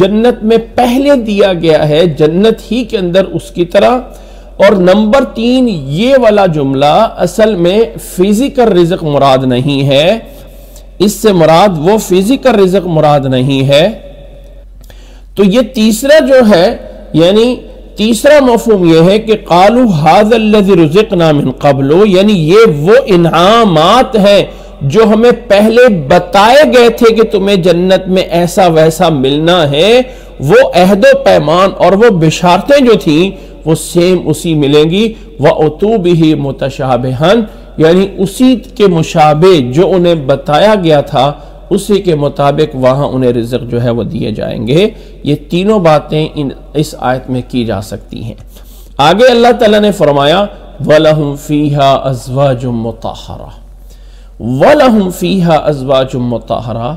S2: جنت میں پہلے دیا گیا ہے جنت ہی کے اندر اس کی طرح۔ اور نمبر 3 یہ والا جملہ اصل میں فزیکل رزق مراد نہیں ہے، اس سے مراد وہ فزیکل رزق مراد نہیں ہے۔ تو یہ تیسرا جو ہے یعنی تیسرا مفہوم یہ ہے کہ قالوا ھذا الذی رزقنا من قبل، یعنی یہ وہ انعامات ہیں جو ہمیں پہلے بتائے گئے تھے کہ تمہیں جنت میں ایسا ویسا ملنا ہے، وہ عہد و پیمان اور وہ بشارتیں جو تھیں وہ سیم اسی ملیں گی۔ وَأُتُوا بِهِ مُتَشَابِهًا، یعنی اسی کے مشابہ جو انہیں بتایا گیا تھا اسی کے مطابق وہاں انہیں رزق جو ہے وہ دیے جائیں گے۔ یہ تینوں باتیں اس آیت میں کی جا سکتی ہیں۔ آگے اللہ تعالیٰ نے فرمایا وَلَهُمْ فِيهَا أَزْوَاجٌ مُطَهَّرَةٌ، وَلَهُمْ فِيهَا أَزْوَاجٌ مُطَهَّرَةٌ،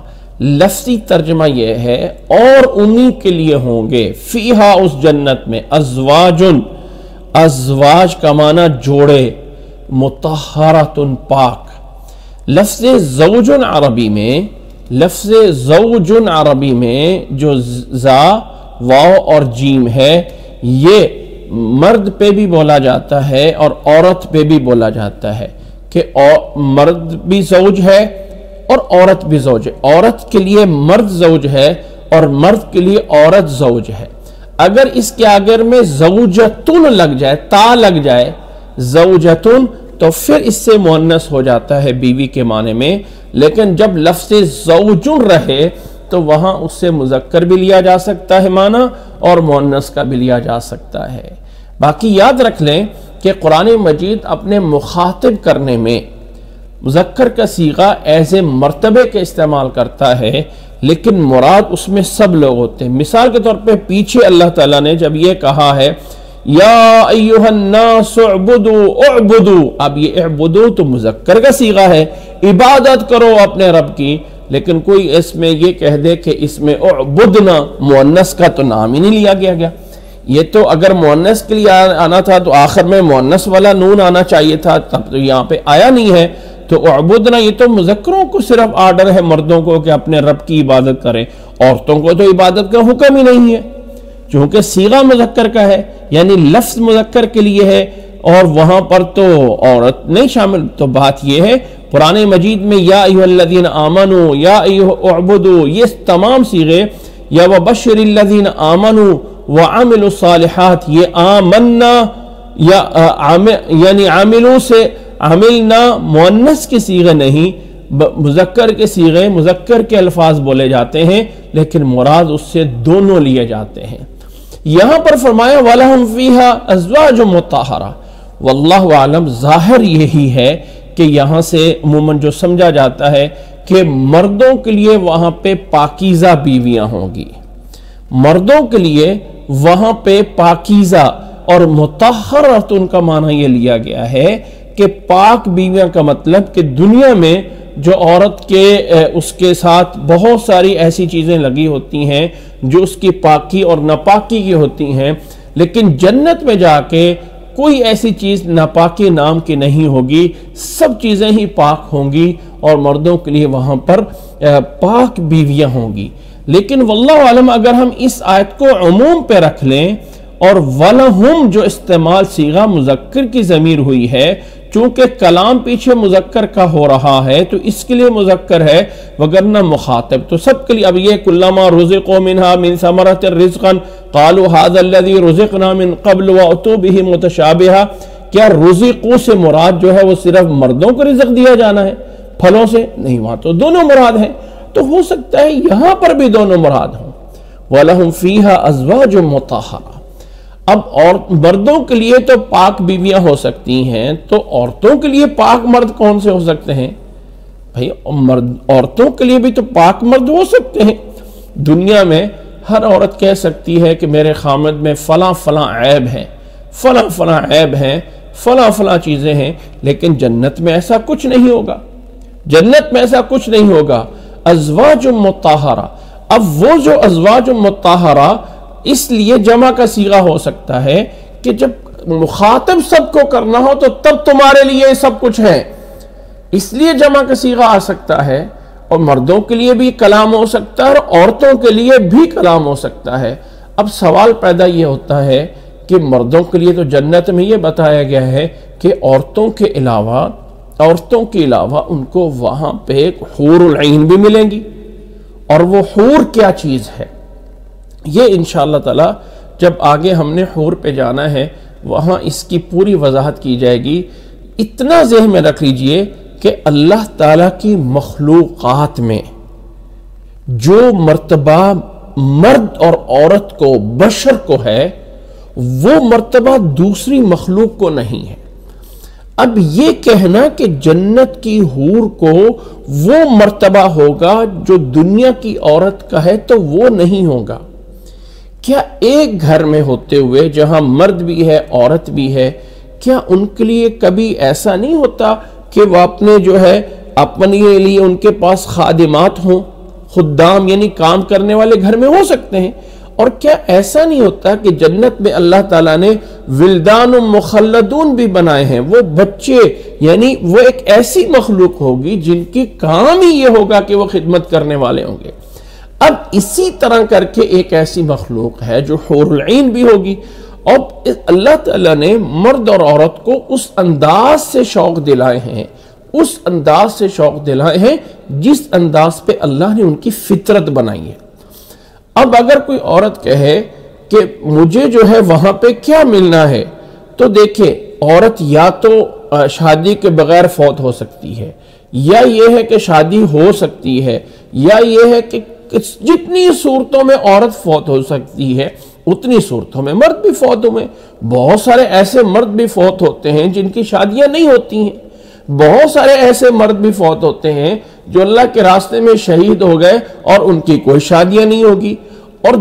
S2: لفظی ترجمہ یہ ہے اور انہی کے لیے ہوں گے، فیہا اس جنت میں، ازواجن، ازواج کا معنی جوڑے، مطہرۃ پاک۔ لفظ زوجن عربی میں جو زا واو اور جیم ہے یہ مرد پہ بھی بولا جاتا ہے اور عورت پہ بھی بولا جاتا ہے کہ مرد بھی زوج ہے اور عورت بھی زوج ہے، عورت کے لیے مرد زوج ہے اور مرد کے لیے عورت زوج ہے۔ اگر اس کے آخر میں زوجتن لگ جائے، تا لگ جائے زوجتن، تو پھر اس سے مؤنث ہو جاتا ہے بیوی کے معنی میں۔ لیکن جب لفظ زوجن رہے تو وہاں اس سے مذکر بھی لیا جا سکتا ہے معنی اور مؤنث کا بھی لیا جا سکتا ہے۔ باقی یاد رکھ لیں کہ قرآن مجید اپنے مخاطب کرنے میں مذکر کا صیغہ ایسے مرتبے کے استعمال کرتا ہے، لیکن مراد اس میں سب لوگ ہوتے ہیں۔ مثال کے طور پہ پیچھے اللہ تعالیٰ نے جب یہ کہا ہے یا ایھا الناس اعبدوا، اب یہ اعبدوا تو مذکر کا صیغہ ہے، عبادت کرو اپنے رب کی، لیکن کوئی اس میں یہ کہہ دے کہ اس میں اعبدنا مؤنث کا تو نام ہی نہیں لیا گیا۔ یہ تو اگر مؤنث کے لیے آنا تھا تو آخر میں مؤنث والا نون آنا چاہیے تھا، تب تو یہاں پہ آیا نہیں ہے۔ تو اعبدنا یہ تو مذکروں کو صرف آرڈر ہے مردوں کو کہ اپنے رب کی عبادت کریں، عورتوں کو تو عبادت کا حکم ہی نہیں ہے، چونکہ صیغہ مذکر کا ہے، یعنی لفظ مذکر کے لیے ہے اور وہاں پر تو عورت نہیں شامل۔ تو بات یہ ہے قرآن مجید میں یا ایھا الذین آمنوا، یا ایھا اعبدوا، یہ تمام صیغے، یا وبشر الذین آمنوا وعملوا الصالحات، یہ آمنا یا یعنی عاملوں سے عملنا مؤنث کے صیغے نہیں، مذکر کے صیغے، مذکر کے الفاظ بولے جاتے ہیں، لیکن مراد اس سے دونوں لیے جاتے ہیں۔ یہاں پر فرمایا وَلَهُمْ فِيهَا أَزْوَاجٌ مُطَّهَّرَةٌ، واللہ عالم ظاہر یہی ہے کہ یہاں سے عموماً جو سمجھا جاتا ہے کہ مردوں کے لیے وہاں پہ پاکیزہ بیویاں ہوں گی، مردوں کے لیے وہاں پہ پاکیزہ، اور مطہرۃ ان کا معنی یہ لیا گیا ہے کہ پاک بیویاں کا مطلب کہ دنیا میں جو عورت کے اس کے ساتھ بہت ساری ایسی چیزیں لگی ہوتی ہیں جو اس کی پاکی اور ناپاکی کی ہوتی ہیں، لیکن جنت میں جا کے کوئی ایسی چیز ناپاکی نام کی نہیں ہوگی، سب چیزیں ہی پاک ہوں گی اور مردوں کے لیے وہاں پر پاک بیویاں ہوں گی۔ لیکن واللہ عالم اگر ہم اس آیت کو عموم پہ رکھ لیں اور وَلَهُمْ جو استعمال صیغہ مذکر کی ضمیر ہوئی ہے، چونکہ کلام پیچھے مذکر کا ہو رہا ہے تو اس کے لیے مذکر ہے، وگرنہ مخاطب تو سب کے لیے۔ اب یہ کلما رزقوا منها من ثمرة رزقا قالوا هذا الذي رزقنا من قبل واتوا به متشابها، کیا رزقوا سے مراد جو ہے وہ صرف مردوں کو رزق دیا جانا ہے پھلوں سے؟ نہیں، وہاں تو دونوں مراد ہیں، تو ہو سکتا ہے یہاں پر بھی دونوں مراد ہوں۔ وَلَهُمْ فِيهَا أَزْوَاجٌ مُطَّهَّرَةٌ، اب مردوں کے لیے تو پاک بیویاں ہو سکتی ہیں، تو عورتوں کے لیے پاک مرد کون سے ہو سکتے ہیں؟ بھائی عورتوں کے لیے بھی تو پاک مرد ہو سکتے ہیں۔ دنیا میں ہر عورت کہہ سکتی ہے کہ میرے خامد میں فلاں فلاں عیب ہے، فلاں فلاں عیب ہیں، فلاں فلاں چیزیں ہیں، لیکن جنت میں ایسا کچھ نہیں ہوگا، جنت میں ایسا کچھ نہیں ہوگا۔ ازواج مطہرہ، اب وہ جو ازواج مطہرہ اس لیے جمع کا صیغہ ہو سکتا ہے کہ جب مخاطب سب کو کرنا ہو تو تب تمہارے لیے سب کچھ ہے، اس لیے جمع کا صیغہ آ سکتا ہے، اور مردوں کے لیے بھی کلام ہو سکتا ہے اور عورتوں کے لیے بھی کلام ہو سکتا ہے۔ اب سوال پیدا یہ ہوتا ہے کہ مردوں کے لیے تو جنت میں یہ بتایا گیا ہے کہ عورتوں کے علاوہ ان کو وہاں پہ حور العین بھی ملیں گی، اور وہ حور کیا چیز ہے یہ انشاءاللہ تعالی جب آگے ہم نے حور پہ جانا ہے وہاں اس کی پوری وضاحت کی جائے گی۔ اتنا ذہن میں رکھ لیجئے کہ اللہ تعالیٰ کی مخلوقات میں جو مرتبہ مرد اور عورت کو، بشر کو ہے، وہ مرتبہ دوسری مخلوق کو نہیں ہے۔ اب یہ کہنا کہ جنت کی حور کو وہ مرتبہ ہوگا جو دنیا کی عورت کا ہے تو وہ نہیں ہوگا۔ کیا ایک گھر میں ہوتے ہوئے جہاں مرد بھی ہے عورت بھی ہے، کیا ان کے لیے کبھی ایسا نہیں ہوتا کہ وہ اپنے جو ہے اپنے لیے ان کے پاس خادمات ہوں، خدام یعنی کام کرنے والے گھر میں ہو سکتے ہیں؟ اور کیا ایسا نہیں ہوتا کہ جنت میں اللہ تعالیٰ نے ولدان مخلدون بھی بنائے ہیں، وہ بچے، یعنی وہ ایک ایسی مخلوق ہوگی جن کی کام ہی یہ ہوگا کہ وہ خدمت کرنے والے ہوں گے۔ اب اسی طرح کر کے ایک ایسی مخلوق ہے جو حور العین بھی ہوگی، اور اللہ تعالیٰ نے مرد اور عورت کو اس انداز سے شوق دلائے ہیں، اس انداز سے شوق دلائے ہیں جس انداز پہ اللہ نے ان کی فطرت بنائی ہے۔ اب اگر کوئی عورت کہے کہ مجھے جو ہے وہاں پہ کیا ملنا ہے، تو دیکھیں عورت یا تو شادی کے بغیر فوت ہو سکتی ہے، یا یہ ہے کہ شادی ہو سکتی ہے، یا یہ ہے کہ جتنی صورتوں میں عورت فوت ہو سکتی ہے اتنی صورتوں میں مرد بھی فوت ہوئے۔ بہت سارے ایسے مرد بھی فوت ہوتے ہیں جن کی شادیاں نہیں ہوتی ہیں، بہت سارے ایسے مرد بھی فوت ہوتے ہیں جو اللہ کے راستے میں شہید ہو گئے اور ان کی کوئی شادیاں نہیں ہوگی۔ اور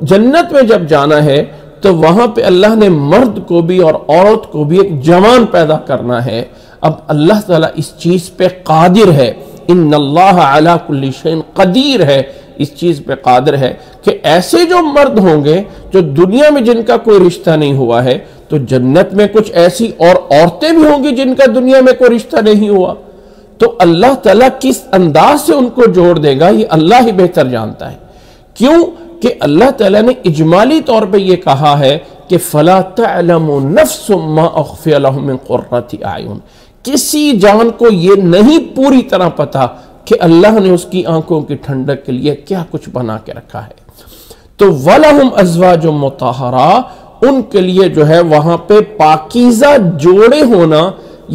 S2: جنت میں جب جانا ہے تو وہاں پہ اللہ نے مرد کو بھی اور عورت کو بھی ایک جوان پیدا کرنا ہے۔ اب اللہ تعالیٰ اس چیز پہ قادر ہے، ان اللہ علی کل شیء قدیر ہے، اس چیز پہ قادر ہے کہ ایسے جو مرد ہوں گے جو دنیا میں جن کا کوئی رشتہ نہیں ہوا ہے، تو جنت میں کچھ ایسی اور عورتیں بھی ہوں گی جن کا دنیا میں کوئی رشتہ نہیں ہوا۔ تو اللہ تعالیٰ کس انداز سے ان کو جوڑ دے گا یہ اللہ ہی بہتر جانتا ہے۔ کیوں کہ اللہ تعالیٰ نے اجمالی طور پہ یہ کہا ہے کہ فَلَا تَعْلَمُ نَفْسٌ مَّا أُخْفِيَ لَهُم مِّن قُرَّةِ أَعْيُنٍ، کسی جان کو یہ نہیں پوری طرح پتا کہ اللہ نے اس کی آنکھوں کی ٹھنڈک کے لیے کیا کچھ بنا کے رکھا ہے۔ تو وَلَهُمْ أَزْوَاجٌ مُطَهَّرَةٌ، ان کے لیے جو ہے وہاں پہ پاکیزہ جوڑے ہونا،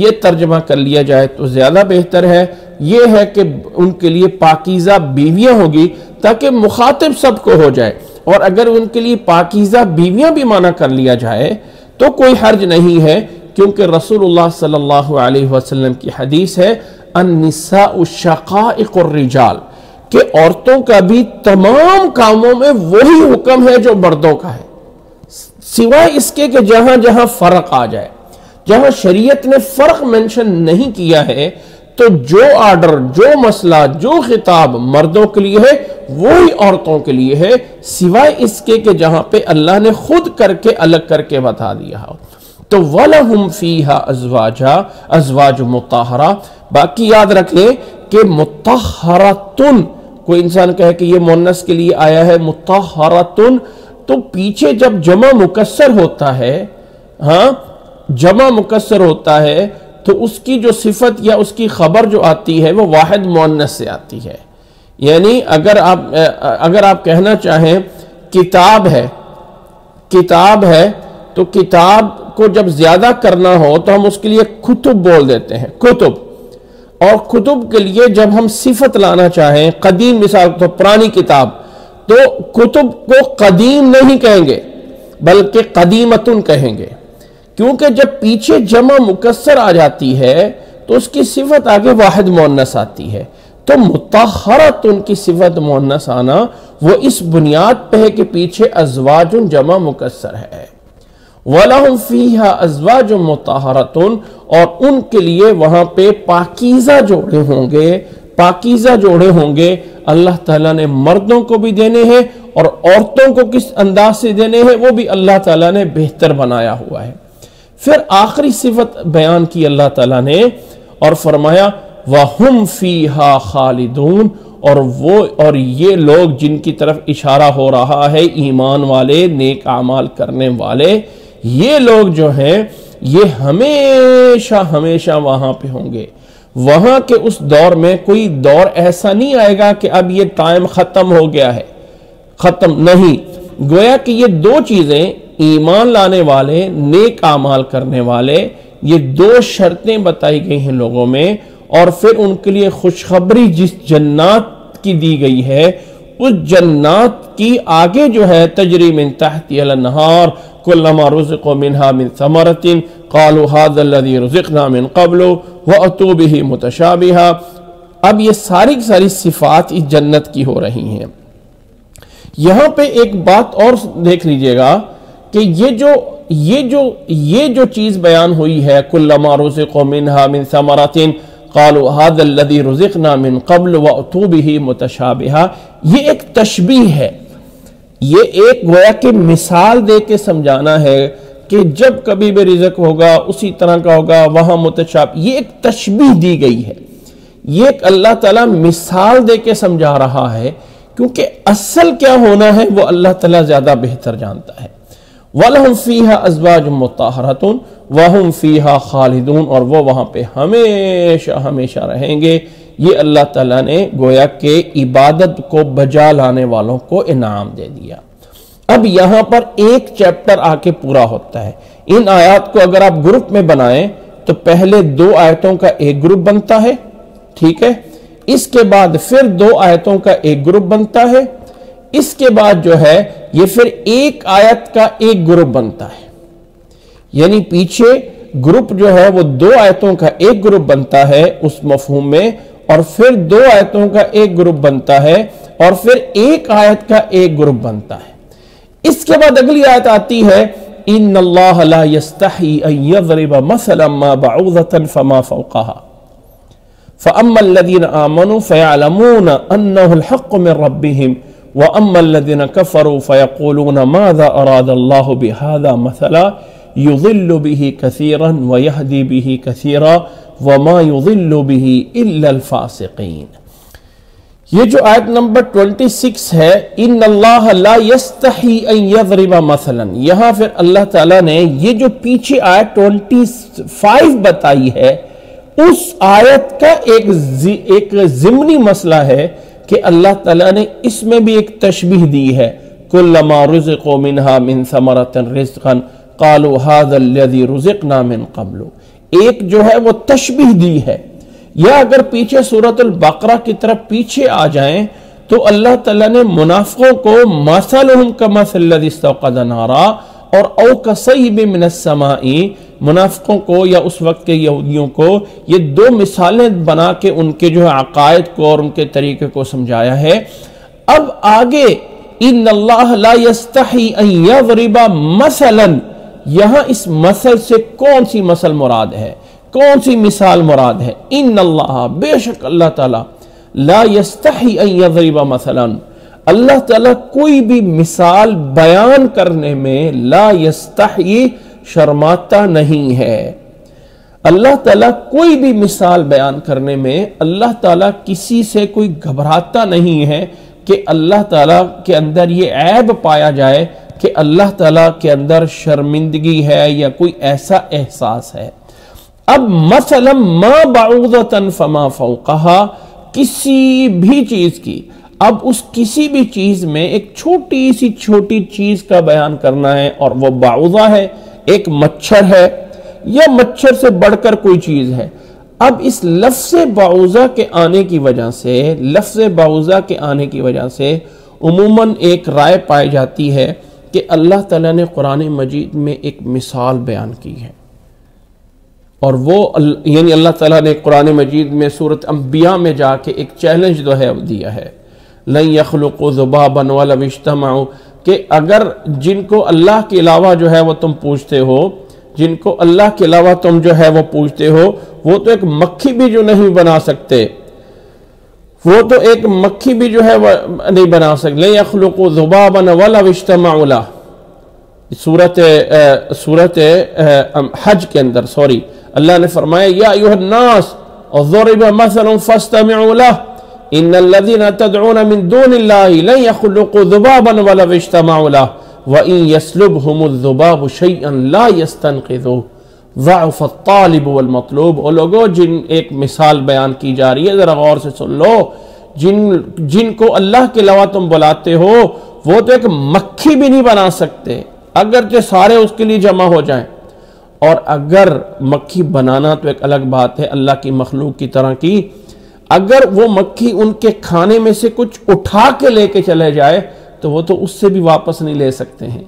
S2: یہ ترجمہ کر لیا جائے تو زیادہ بہتر ہے۔ یہ ہے کہ ان کے لیے پاکیزہ بیویاں ہوگی تاکہ مخاطب سب کو ہو جائے، اور اگر ان کے لیے پاکیزہ بیویاں بھی معنی کر لیا جائے تو کوئی حرج نہیں ہے، کیونکہ رسول اللہ صلی اللہ علیہ وسلم کی حدیث ہے النساء شقائق الرجال، کہ عورتوں کا بھی تمام کاموں میں وہی حکم ہے جو مردوں کا ہے، سوائے اس کے کہ جہاں جہاں فرق آ جائے، جہاں شریعت نے فرق منشن نہیں کیا ہے تو جو آرڈر، جو مسئلہ، جو خطاب مردوں کے لیے ہے وہی عورتوں کے لیے ہے، سوائے اس کے کہ جہاں پہ اللہ نے خود کر کے الگ کر کے بتا دیا ہو۔ تو وَلَهُمْ فِيهَا أَزْوَاجٌ مُطَهَّرَةٌ، باقی یاد رکھ لیں کہ مطہرتن، کوئی انسان کہے کہ یہ مؤنث کے لیے آیا ہے مطہرتن، تو پیچھے جب جمع مکسر ہوتا ہے، ہاں جمع مکسر ہوتا ہے تو اس کی جو صفت یا اس کی خبر جو آتی ہے وہ واحد مؤنث سے آتی ہے۔ یعنی اگر آپ کہنا چاہیں کتاب ہے تو کتاب کو جب زیادہ کرنا ہو تو ہم اس کے لیے کتب بول دیتے ہیں، کتب۔ اور کتب کے لیے جب ہم صفت لانا چاہیں، قدیم مثال تو پرانی کتاب، تو کتب کو قدیم نہیں کہیں گے بلکہ قدیمتن کہیں گے، کیونکہ جب پیچھے جمع مکسر آ جاتی ہے تو اس کی صفت آگے واحد مؤنث آتی ہے۔ تو مطہرۃ ان کی صفت مؤنث آنا وہ اس بنیاد پہ ہے کہ پیچھے ازواج جمع مکسر ہے۔ وَلَهُمْ فِيهَا أَزْوَاجٌ مُطَهَّرَةٌ، اور ان کے لیے وہاں پہ پاکیزہ جوڑے ہوں گے، پاکیزہ جوڑے ہوں گے۔ اللہ تعالیٰ نے مردوں کو بھی دینے ہیں اور عورتوں کو کس انداز سے دینے ہیں وہ بھی اللہ تعالیٰ نے بہتر بنایا ہوا ہے۔ پھر آخری صفت بیان کی اللہ تعالیٰ نے اور فرمایا وَهُمْ فِيهَا خَالِدُونَ، اور یہ لوگ جن کی طرف اشارہ ہو رہا ہے، ایمان والے، نیک اعمال کرنے والے، یہ لوگ جو ہیں یہ ہمیشہ ہمیشہ وہاں پہ ہوں گے۔ وہاں کے اس دور میں کوئی دور ایسا نہیں آئے گا کہ اب یہ ٹائم ختم ہو گیا ہے، ختم نہیں۔ گویا کہ یہ دو چیزیں، ایمان لانے والے، نیک اعمال کرنے والے، یہ دو شرطیں بتائی گئی ہیں لوگوں میں، اور پھر ان کے لیے خوشخبری جس جنات کی دی گئی ہے، اس جنات کی آگے جو ہے تجری من تحتی الانہار کلما رزقوا منها من ثمرۃ قالوا هذا الذي رزقنا من قبل واتوا به متشابہا۔ اب یہ ساری ساری صفات اس جنت کی ہو رہی ہیں۔ یہاں پہ ایک بات اور دیکھ لیجئے گا کہ یہ جو چیز بیان ہوئی ہے کلما رزقوا منها من ثمرۃ قالوا هذا الذي رزقنا من قبل واتوا به متشابہا، یہ ایک تشبیہ ہے، یہ ایک گویا کہ مثال دے کے سمجھانا ہے کہ جب کبھی بھی رزق ہوگا اسی طرح کا ہوگا، وہاں متشابہ، یہ ایک تشبیہ دی گئی ہے، یہ ایک اللہ تعالیٰ مثال دے کے سمجھا رہا ہے، کیونکہ اصل کیا ہونا ہے وہ اللہ تعالیٰ زیادہ بہتر جانتا ہے۔ وَلَهُمْ فِيهَا أَزْوَاجٌ مُطَهَّرَةٌ وَهُمْ فِيهَا خَالِدُونَ، اور وہ وہاں پہ ہمیشہ ہمیشہ رہیں گے۔ یہ اللہ تعالیٰ نے گویا کہ عبادت کو بجا لانے والوں کو انعام دے دیا۔ اب یہاں پر ایک چیپٹر آ کے پورا ہوتا ہے۔ ان آیات کو اگر آپ گروپ میں بنائیں تو پہلے 2 آیتوں کا ایک گروپ بنتا ہے، ٹھیک ہے، اس کے بعد پھر 2 آیتوں کا ایک گروپ بنتا ہے، اس کے بعد جو ہے یہ پھر 1 آیت کا ایک گروپ بنتا ہے، یعنی پیچھے گروپ جو ہے وہ 2 آیتوں کا ایک گروپ بنتا ہے اس مفہوم میں، اور پھر 2 آیتوں کا ایک گروپ بنتا ہے، اور پھر 1 آیت کا ایک گروپ بنتا ہے۔ اس کے بعد اگلی آیت آتی ہے ان اللہ لا یستحی ان یضرب مثلا ما بعوضۃ فما فوقها فاما الذین آمنوا فیعلمون انہ الحق من ربهم واما الذین کفروا فیقولون ماذا اراد اللہ بهذا مثلا یضل به کثیرا ویہدی به کثیرا وما یضل به الا الفاسقین۔ یہ جو آیت نمبر 26 ہے، ان اللہ لا یستحی ان یضرب مثلا، یہاں پھر اللہ تعالیٰ نے یہ جو پیچھے آیت 25 بتائی ہے اس آیت کا ایک ضمنی مسئلہ ہے کہ اللہ تعالیٰ نے اس میں بھی ایک تشبیہ دی ہے، کلما رزقوا منہا من ثمرۃ رزقا قالوا ھذا الذی رزقنا من قبل، ایک جو ہے وہ تشبیہ دی ہے۔ یا اگر پیچھے سورۃ البقرہ کی طرف پیچھے آ جائیں تو اللہ تعالیٰ نے منافقوں کو مثلہم کمثل الذی استوقد نارا اور او کصیب من السماء، منافقوں کو یا اس وقت کے یہودیوں کو یہ 2 مثالیں بنا کے ان کے جو عقائد کو اور ان کے طریقے کو سمجھایا ہے۔ اب آگے ان اللہ لا یستحی ان یضرب مثلا، یہاں اس مثل سے کون سی مثل مراد ہے، کون سی مثال مراد ہے؟ ان اللہ، بے شک اللہ تعالیٰ، لا یستحی ان یضرب مثلا، اللہ تعالیٰ کوئی بھی مثال بیان کرنے میں لا یستحی، شرماتا نہیں ہے۔ اللہ تعالیٰ کوئی بھی مثال بیان کرنے میں اللہ تعالیٰ کسی سے کوئی گھبراتا نہیں ہے کہ اللہ تعالیٰ کے اندر یہ عیب پایا جائے کہ اللہ تعالیٰ کے اندر شرمندگی ہے یا کوئی ایسا احساس ہے۔ اب مثلا ما بعوضۃ فما فوقها، کسی بھی چیز کی، اب اس کسی بھی چیز میں ایک چھوٹی چیز کا بیان کرنا ہے، اور وہ بعوضہ ہے، ایک مچھر ہے یا مچھر سے بڑھ کر کوئی چیز ہے۔ اب اس لفظ بعوضہ کے آنے کی وجہ سے عموماً ایک رائے پائی جاتی ہے کہ اللہ تعالیٰ نے قرآن مجید میں ایک مثال بیان کی ہے، اور وہ یعنی اللہ تعالیٰ نے قرآن مجید میں سورۃ انبیاء میں جا کے ایک چیلنج جو ہے دیا ہے، لن یخلقوا ذبابا ولو اجتمعوا، کہ اگر جن کو اللہ کے علاوہ جو ہے وہ تم پوچھتے ہو، جن کو اللہ کے علاوہ تم جو ہے وہ پوچھتے ہو، وہ تو ایک مکھی بھی جو نہیں بنا سکتے، وہ تو ایک مکھی بھی جو ہے وہ نہیں بنا سکتے۔ لن یخلقوا ذبابا ولو اجتمعوا له، سورۃ حج کے اندر اللہ نے فرمایا یا ایھا الناس ضرب مثل فاستمعوا له ان الذين تدعون من دون الله لن يخلقوا ذبابا ولو اجتمعوا له وان يسلبهم الذباب شيئا لا يستنقذوه ضعف الطالب والمطلوب۔ اور لوگوں، جن ایک مثال بیان کی جا رہی ہے، ذرا غور سے سن لو، جن کو اللہ کے علاوہ تم بلاتے ہو وہ تو ایک مکھی بھی نہیں بنا سکتے، اگرچہ سارے اس کے لیے جمع ہو جائیں۔ اور اگر مکھی بنانا تو ایک الگ بات ہے، اللہ کی مخلوق کی طرح کی، اگر وہ مکھی ان کے کھانے میں سے کچھ اٹھا کے لے کے چلے جائے تو وہ تو اس سے بھی واپس نہیں لے سکتے ہیں۔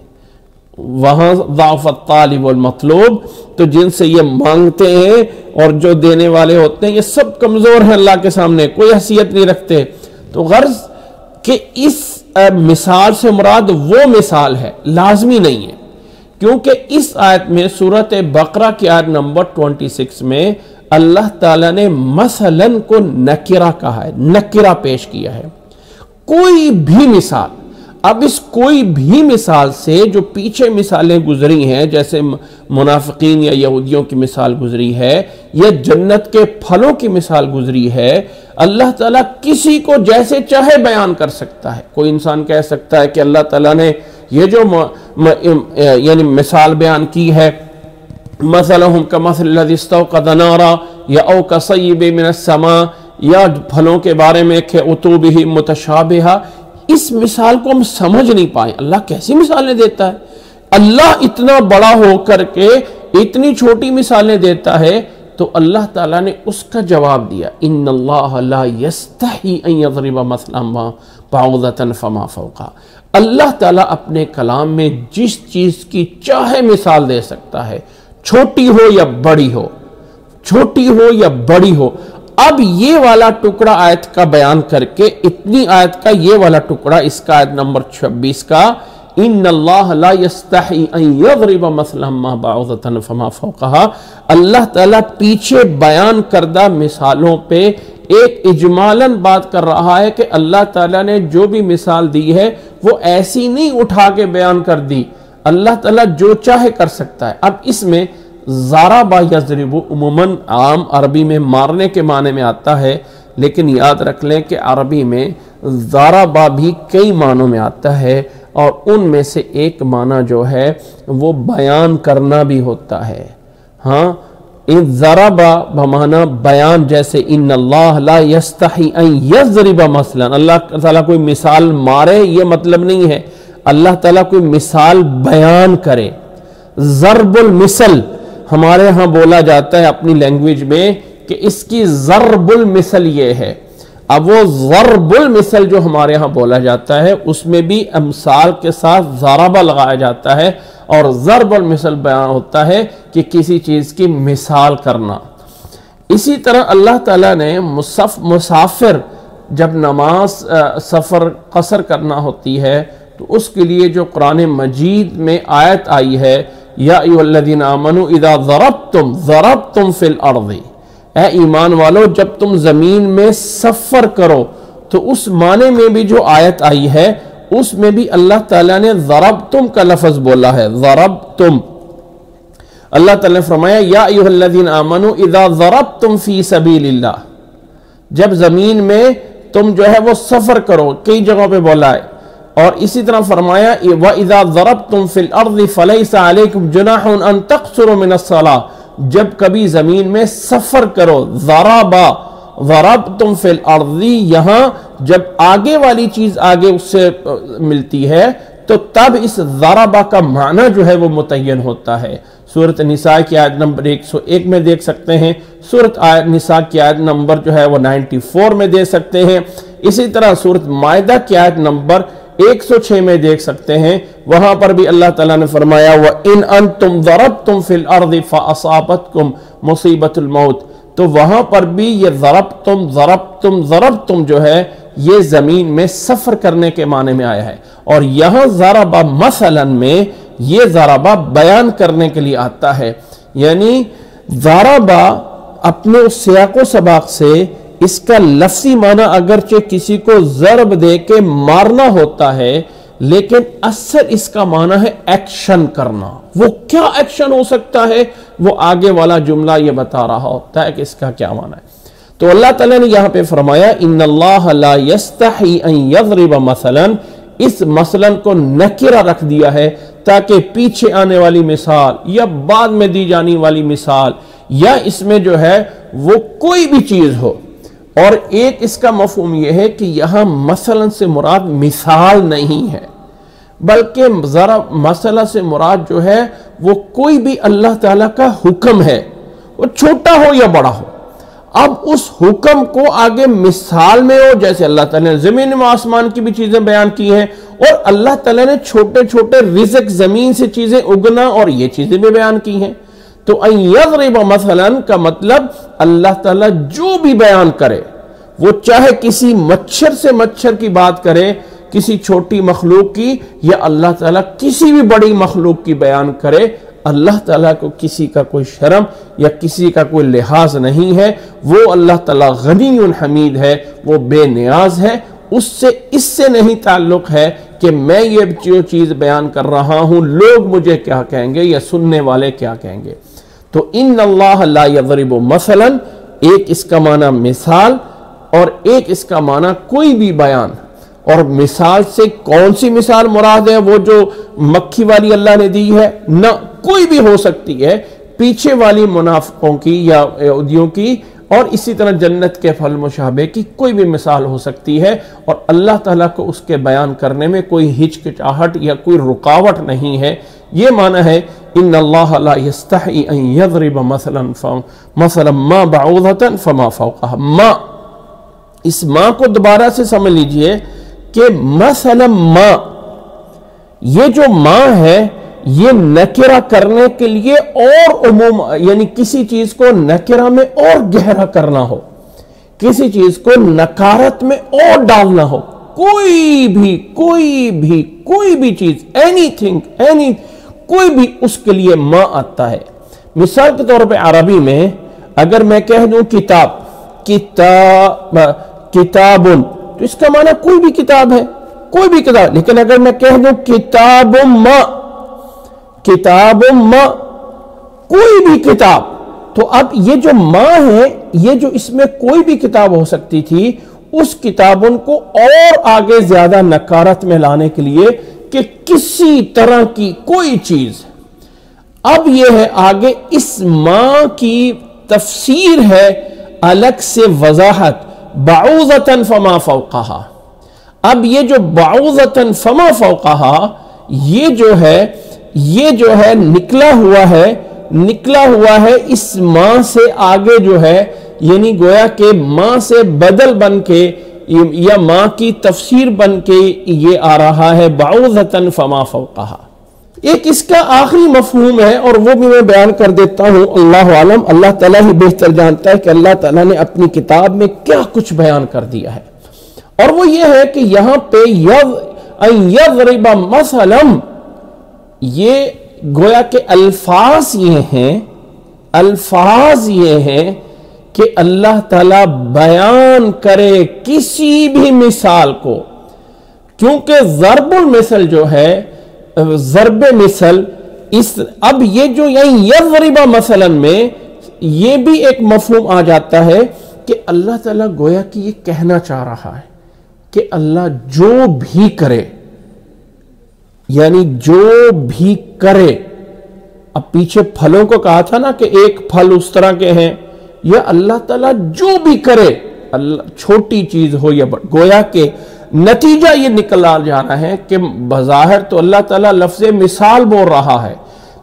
S2: وہاں ضعف الطالب والمطلوب، تو جن سے یہ مانگتے ہیں اور جو دینے والے ہوتے ہیں یہ سب کمزور ہیں اللہ کے سامنے، کوئی حیثیت نہیں رکھتے۔ تو غرض کہ اس مثال سے مراد وہ مثال ہے، لازمی نہیں ہے، کیونکہ اس آیت میں سورۃ بقرہ کی آیت نمبر 26 میں اللہ تعالیٰ نے مثلاً کو نکرہ کہا ہے، نکرہ پیش کیا ہے۔ کوئی بھی مثال، اب اس کوئی بھی مثال سے جو پیچھے مثالیں گزری ہیں، جیسے منافقین یا یہودیوں کی مثال گزری ہے یا جنت کے پھلوں کی مثال گزری ہے، اللہ تعالیٰ کسی کو جیسے چاہے بیان کر سکتا ہے۔ کوئی انسان کہہ سکتا ہے کہ اللہ تعالیٰ نے یہ جو یعنی مثال بیان کی ہے، مثلہم کمثل الذی استوقد نارا یا او کصیب من السماء، یا پھلوں کے بارے میں کہ اتوبہ متشابہہ، اس مثال کو ہم سمجھ نہیں پائے۔ اللہ کیسی مثالیں دیتا ہے؟ اللہ اتنا بڑا ہو کر کے اتنی چھوٹی مثالیں دیتا ہے تو اللہ تعالیٰ نے اس کا جواب دیا، ان اللہ لا یستحی ان یضرب مثلا ما بعوضۃ فما فوقہا۔ اللہ تعالیٰ اپنے کلام میں جس چیز کی چاہے مثال دے سکتا ہے، چھوٹی ہو یا بڑی ہو، چھوٹی ہو یا بڑی ہو۔ اب یہ والا ٹکڑا آیت کا بیان کر کے اتنی آیت کا یہ والا ٹکڑا، اس کا آیت نمبر 26 کا، ان اللہ لا یستحی ان یضرب مثلا ما بعوضۃ فما فوقہا، اللہ تعالیٰ پیچھے بیان کردہ مثالوں پہ ایک اجمالاً بات کر رہا ہے کہ اللہ تعالیٰ نے جو بھی مثال دی ہے وہ ایسی نہیں اٹھا کے بیان کر دی، اللہ تعالیٰ جو چاہے کر سکتا ہے۔ اب اس میں ضربا یضرب عموماً عام عربی میں مارنے کے معنی میں آتا ہے، لیکن یاد رکھ لیں کہ عربی میں ضربا بھی کئی معنوں میں آتا ہے، اور ان میں سے ایک معنی جو ہے وہ بیان کرنا بھی ہوتا ہے۔ ہاں، ضربا بمعنی بیان، جیسے ان اللہ لا یستحی ان یضرب مثلا، اللہ تعالیٰ کوئی مثال مارے یہ مطلب نہیں ہے، اللہ تعالیٰ کوئی مثال بیان کرے۔ ضرب المثل ہمارے ہاں بولا جاتا ہے اپنی لینگویج میں کہ اس کی ضرب المثل یہ ہے۔ اب وہ ضرب المثل جو ہمارے ہاں بولا جاتا ہے اس میں بھی امثال کے ساتھ ضربہ لگایا جاتا ہے، اور ضرب المثل بیان ہوتا ہے کہ کسی چیز کی مثال کرنا۔ اسی طرح اللہ تعالیٰ نے مسافر جب نماز سفر قصر کرنا ہوتی ہے تو اس کے لیے جو قرآن مجید میں آیت آئی ہے، یا ایھا الذین آمنوا اذا ضربتم فی الارض، اے ایمان والو جب تم زمین میں سفر کرو، تو اس معنی میں بھی جو آیت آئی ہے اس میں بھی اللہ تعالیٰ نے ضربتم کا لفظ بولا ہے، ضربتم۔ اللہ تعالیٰ نے فرمایا یا ایھا الذین آمنوا اذا ضربتم فی سبیل اللہ، جب زمین میں تم جو ہے وہ سفر کرو، کئی جگہوں پہ بولا ہے، اور اسی طرح فرمایا وَإِذَا ضَرَبْتُمْ فِي الْأَرْضِ فَلَيْسَ عَلَيْكُمْ جُنَاحٌ أَن تَقْصُرُوا مِنَ الصَّلَاةِ، جب کبھی زمین میں سفر کرو، ضربا ضربتم فی الارض، یہاں جب آگے والی چیز آگے اس سے ملتی ہے تو تب اس ضربا کا معنی جو ہے وہ متعین ہوتا ہے۔ سورۃ نساء کی آیت نمبر 101 میں دیکھ سکتے ہیں، سورۃ نساء کی آیت نمبر جو ہے وہ 94 میں دیکھ سکتے ہیں، اسی طرح سورۃ مائدہ کی آیت نمبر 106 میں دیکھ سکتے ہیں، وہاں پر بھی اللہ تعالیٰ نے فرمایا وَإِنْ أَنْتُمْ ضَرَبْتُمْ فِي الْأَرْضِ فَأَصَابَتْكُمْ مُصِيبَةُ الْمَوْتِ، تو وہاں پر بھی یہ ضربتم جو ہے یہ زمین میں سفر کرنے کے معنی میں آیا ہے، اور یہاں ضربا مثلا میں یہ ضربا بیان کرنے کے لیے آتا ہے، یعنی ضربا اپنے اس سیاق و سباق سے اس کا لفظی معنی اگرچہ کسی کو ضرب دے کے مارنا ہوتا ہے، لیکن اثر اس کا معنی ہے ایکشن کرنا۔ وہ کیا ایکشن ہو سکتا ہے وہ آگے والا جملہ یہ بتا رہا ہوتا ہے کہ اس کا کیا معنی ہے۔ تو اللہ تعالیٰ نے یہاں پہ فرمایا ان اللہ لا یستحی ان یضرب مثلا، اس مثلا کو نکرہ رکھ دیا ہے تاکہ پیچھے آنے والی مثال یا بعد میں دی جانے والی مثال یا اس میں جو ہے وہ کوئی بھی چیز ہو، اور ایک اس کا مفہوم یہ ہے کہ یہاں مثلا سے مراد مثال نہیں ہے، بلکہ ذرا مسئلہ سے مراد جو ہے وہ کوئی بھی اللہ تعالیٰ کا حکم ہے، وہ چھوٹا ہو یا بڑا ہو۔ اب اس حکم کو آگے مثال میں ہو، جیسے اللہ تعالیٰ نے زمین و آسمان کی بھی چیزیں بیان کی ہیں، اور اللہ تعالیٰ نے چھوٹے چھوٹے رزق زمین سے چیزیں اگنا اور یہ چیزیں بھی بیان کی ہیں۔ تو ان یضرب مثلا کا مطلب اللہ تعالیٰ جو بھی بیان کرے، وہ چاہے کسی مچھر سے مچھر کی بات کرے، کسی چھوٹی مخلوق کی، یا اللہ تعالیٰ کسی بھی بڑی مخلوق کی بیان کرے، اللہ تعالیٰ کو کسی کا کوئی شرم یا کسی کا کوئی لحاظ نہیں ہے۔ وہ اللہ تعالیٰ غنی حمید ہے، وہ بے نیاز ہے، اس سے نہیں تعلق ہے کہ میں یہ جو چیز بیان کر رہا ہوں لوگ مجھے کیا کہیں گے یا سننے والے کیا کہیں گے۔ تو ان اللہ لا یضرب مثلا، ایک اس کا معنی مثال اور ایک اس کا معنی کوئی بھی بیان، اور مثال سے کون سی مثال مراد ہے؟ وہ جو مکھی والی اللہ نے دی ہے؟ نہ، کوئی بھی ہو سکتی ہے، پیچھے والی منافقوں کی یا یہودیوں کی، اور اسی طرح جنت کے پھل مشابہ کی کوئی بھی مثال ہو سکتی ہے، اور اللہ تعالیٰ کو اس کے بیان کرنے میں کوئی ہچکچاہٹ یا کوئی رکاوٹ نہیں ہے۔ یہ معنی ہے ان اللہ لا یستحی ان یضرب مثلا ما بعوضۃ فما فوقها ما، اس ما کو دوبارہ سے سمجھ لیجئے کہ مثلا ما، یہ جو ما ہے یہ نکرہ کرنے کے لیے اور عموم، یعنی کسی چیز کو نکرہ میں اور گہرا کرنا ہو، کسی چیز کو نکارت میں اور ڈالنا ہو، کوئی بھی چیز، اینی تھنگ، کوئی بھی، اس کے لیے ما آتا ہے۔ مثال کے طور پہ عربی میں اگر میں کہہ دوں کتاب، تو اس کا معنی کوئی بھی کتاب ہے، کوئی بھی کتاب۔ لیکن اگر میں کہہ دوں کتاب ما، کوئی بھی کتاب، تو اب یہ جو ما ہے، یہ جو اس میں کوئی بھی کتاب ہو سکتی تھی، اس کتابوں کو اور آگے زیادہ نکارت میں لانے کے لیے کہ کسی طرح کی کوئی چیز۔ اب یہ ہے آگے اس ما کی تفسیر ہے، الگ سے وضاحت، بعوضۃ فما فوقہا۔ اب یہ جو بعوضۃ فما فوقہا، یہ جو ہے نکلا ہوا ہے اس ماں سے آگے جو ہے، یعنی گویا کہ ماں سے بدل بن کے یا ماں کی تفسیر بن کے یہ آ رہا ہے بعوضۃ فما فوقہا۔ ایک اس کا آخری مفہوم ہے اور وہ بھی میں بیان کر دیتا ہوں، اللہ عالم، اللہ تعالیٰ ہی بہتر جانتا ہے کہ اللہ تعالیٰ نے اپنی کتاب میں کیا کچھ بیان کر دیا ہے، اور وہ یہ ہے کہ یہاں پہ ان یضرب مثلا، یہ گویا کہ الفاظ یہ ہیں کہ اللہ تعالیٰ بیان کرے کسی بھی مثال کو، کیونکہ ضرب المثل جو ہے، ضرب مثل، اب یہ جو یہی یضرب مثلا میں یہ بھی ایک مفہوم آ جاتا ہے کہ اللہ تعالیٰ گویا کہ یہ کہنا چاہ رہا ہے کہ اللہ جو بھی کرے، یعنی جو بھی کرے، اب پیچھے پھلوں کو کہا تھا نا کہ ایک پھل اس طرح کے ہیں، یا اللہ تعالیٰ جو بھی کرے، چھوٹی چیز ہو یا بڑی، گویا کہ نتیجہ یہ نکلا جا رہا ہے کہ بظاہر تو اللہ تعالیٰ لفظ مثال بول رہا ہے،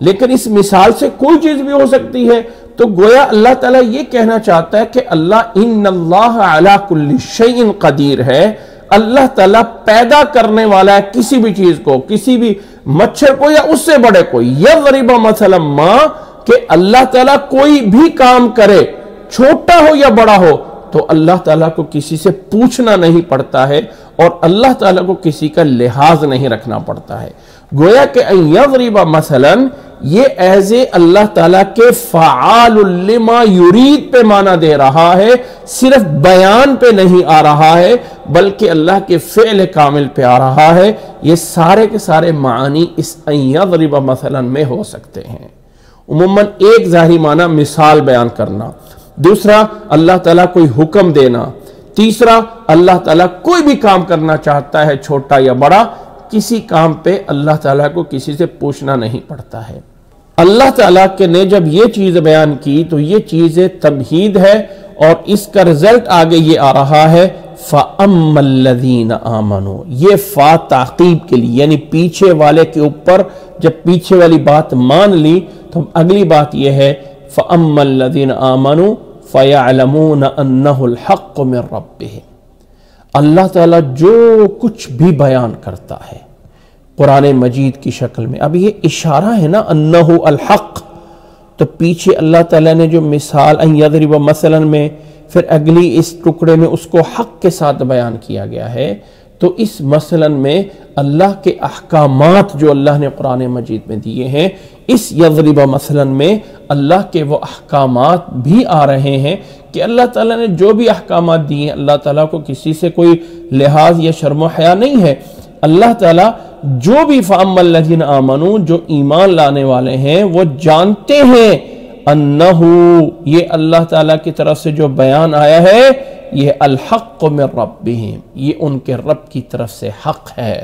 S2: لیکن اس مثال سے کوئی چیز بھی ہو سکتی ہے، تو گویا اللہ تعالیٰ یہ کہنا چاہتا ہے کہ ان اللہ علی کل شیء قدیر ہے، اللہ تعالیٰ پیدا کرنے والا ہے کسی بھی چیز کو، کسی بھی مچھر کو یا اس سے بڑے کوئی، یضرب مثلا ما، کہ اللہ تعالیٰ کوئی بھی کام کرے، چھوٹا ہو یا بڑا ہو، تو اللہ تعالیٰ کو کسی سے پوچھنا نہیں پڑتا ہے، اور اللہ تعالیٰ کو کسی کا لحاظ نہیں رکھنا پڑتا ہے۔ گویا کہ ان یضرب مثلا، یہ ایزے اللہ تعالیٰ کے فعال لما یرید پہ معنی دے رہا ہے، صرف بیان پہ نہیں آ رہا ہے، بلکہ اللہ کے فعل کامل پہ آ رہا ہے۔ یہ سارے کے سارے معانی اس ان یضرب مثلا میں ہو سکتے ہیں۔ عموماً ایک ظاہری معنی مثال بیان کرنا، دوسرا اللہ تعالیٰ کوئی حکم دینا، تیسرا اللہ تعالیٰ کوئی بھی کام کرنا چاہتا ہے، چھوٹا یا بڑا، کسی کام پہ اللہ تعالیٰ کو کسی سے پوچھنا نہیں پڑتا ہے۔ اللہ تعالیٰ کے نے جب یہ چیز بیان کی تو یہ چیز تمہید ہے، اور اس کا رزلٹ آگے یہ آ رہا ہے فَأَمَّا الَّذِينَ آمَنُوا، یہ فا تعقیب کے لیے، یعنی پیچھے والے کے اوپر جب پیچھے والی بات مان لی تو اگلی بات یہ ہے فَأَمَّا الَّذِينَ آمَنُوا فَيَعْلَمُونَ أَنَّهُ الْحَقُّ مِنْ رَبِّهِمْ۔ اللہ تعالیٰ جو کچھ بھی بیان کرتا ہے قرآن مجید کی شکل میں، اب یہ اشارہ ہے نا انہو الحق، تو پیچھے اللہ تعالیٰ نے جو مثال ان یضرب مثلا میں، پھر اگلی اس ٹکڑے میں اس کو حق کے ساتھ بیان کیا گیا ہے، تو اس مثلا میں اللہ کے احکامات جو اللہ نے قرآن مجید میں دیے ہیں، اس یضرب مثلا میں اللہ کے وہ احکامات بھی آ رہے ہیں کہ اللہ تعالیٰ نے جو بھی احکامات دیے ہیں، اللہ تعالیٰ کو کسی سے کوئی لحاظ یا شرم و حیا نہیں ہے۔ اللہ تعالیٰ جو بھی فَأَمَّا الَّذِينَ آمَنُوا، جو ایمان لانے والے ہیں، وہ جانتے ہیں انہو، یہ اللہ تعالیٰ کی طرف سے جو بیان آیا ہے یہ الحق من ربہم، یہ ان کے رب کی طرف سے حق ہے،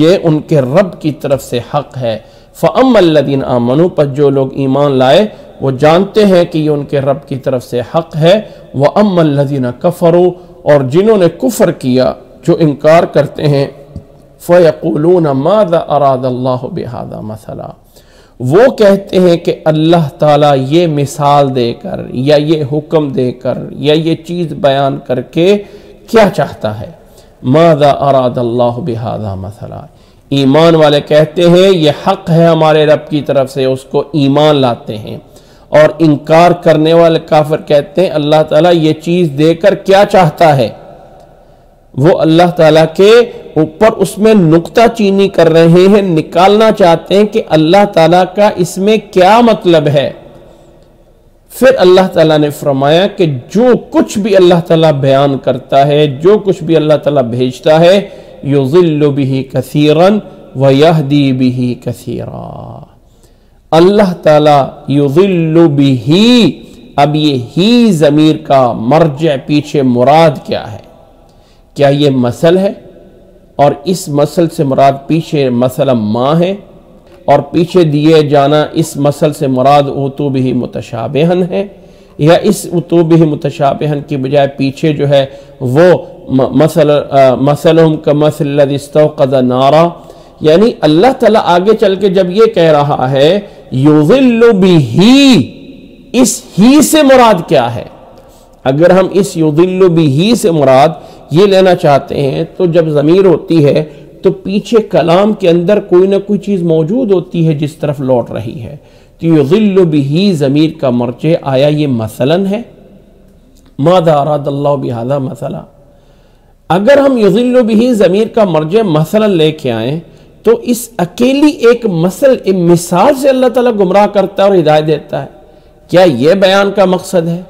S2: یہ ان کے رب کی طرف سے حق ہے۔ فَأَمَّا الَّذِينَ آمَنُوا، پر جو لوگ ایمان لائے وہ جانتے ہیں کہ یہ ان کے رب کی طرف سے حق ہے۔ وَأَمَّا الَّذِينَ كَفَرُوا، اور جنہوں نے کفر کیا، جو انکار کرتے ہیں، فَيَقُولُونَ مَاذَا أَرَادَ اللَّهُ بِهَذَا مَثَلًا، وہ کہتے ہیں کہ اللہ تعالیٰ یہ مثال دے کر یا یہ حکم دے کر یا یہ چیز بیان کر کے کیا چاہتا ہے؟ ماذا اراد اللہ بہذا مثلا، ایمان والے کہتے ہیں یہ حق ہے ہمارے رب کی طرف سے، اس کو ایمان لاتے ہیں، اور انکار کرنے والے کافر کہتے ہیں اللہ تعالیٰ یہ چیز دے کر کیا چاہتا ہے، وہ اللہ تعالیٰ کے اوپر اس میں نقطہ چینی کر رہے ہیں، نکالنا چاہتے ہیں کہ اللہ تعالیٰ کا اس میں کیا مطلب ہے۔ پھر اللہ تعالیٰ نے فرمایا کہ جو کچھ بھی اللہ تعالیٰ بیان کرتا ہے، جو کچھ بھی اللہ تعالیٰ بھیجتا ہے، یضل بہ کثیرا ویہدی بہ کثیرا، اللہ تعالیٰ یضل بہ، اب یہ ہی ضمیر کا مرجع پیچھے مراد کیا ہے؟ کیا یہ مثل ہے اور اس مثل سے مراد پیچھے مثلا ما ہے، اور پیچھے دیے جانا اس مثل سے مراد اوتو بہ متشابہن ہے، یا اس اوتو بہ متشابہن کی بجائے پیچھے جو ہے وہ مثلہم کمثل الذی استوقد نارا، یعنی اللہ تعالیٰ آگے چل کے جب یہ کہہ رہا ہے یضل بہ، اس ہی سے مراد کیا ہے؟ اگر ہم اس یضل بہ سے مراد یہ لینا چاہتے ہیں تو جب ضمیر ہوتی ہے تو پیچھے کلام کے اندر کوئی نہ کوئی چیز موجود ہوتی ہے جس طرف لوٹ رہی ہے، تو یضل بہ ضمیر کا مرجع آیا یہ مثلاً ہے، ماذا اراد اللہ بہذا مثلا۔ اگر ہم یضل بہ ضمیر کا مرجع مثلاً لے کے آئیں تو اس اکیلی ایک مثال سے اللہ تعالیٰ گمراہ کرتا ہے اور ہدایت دیتا ہے، کیا یہ بیان کا مقصد ہے؟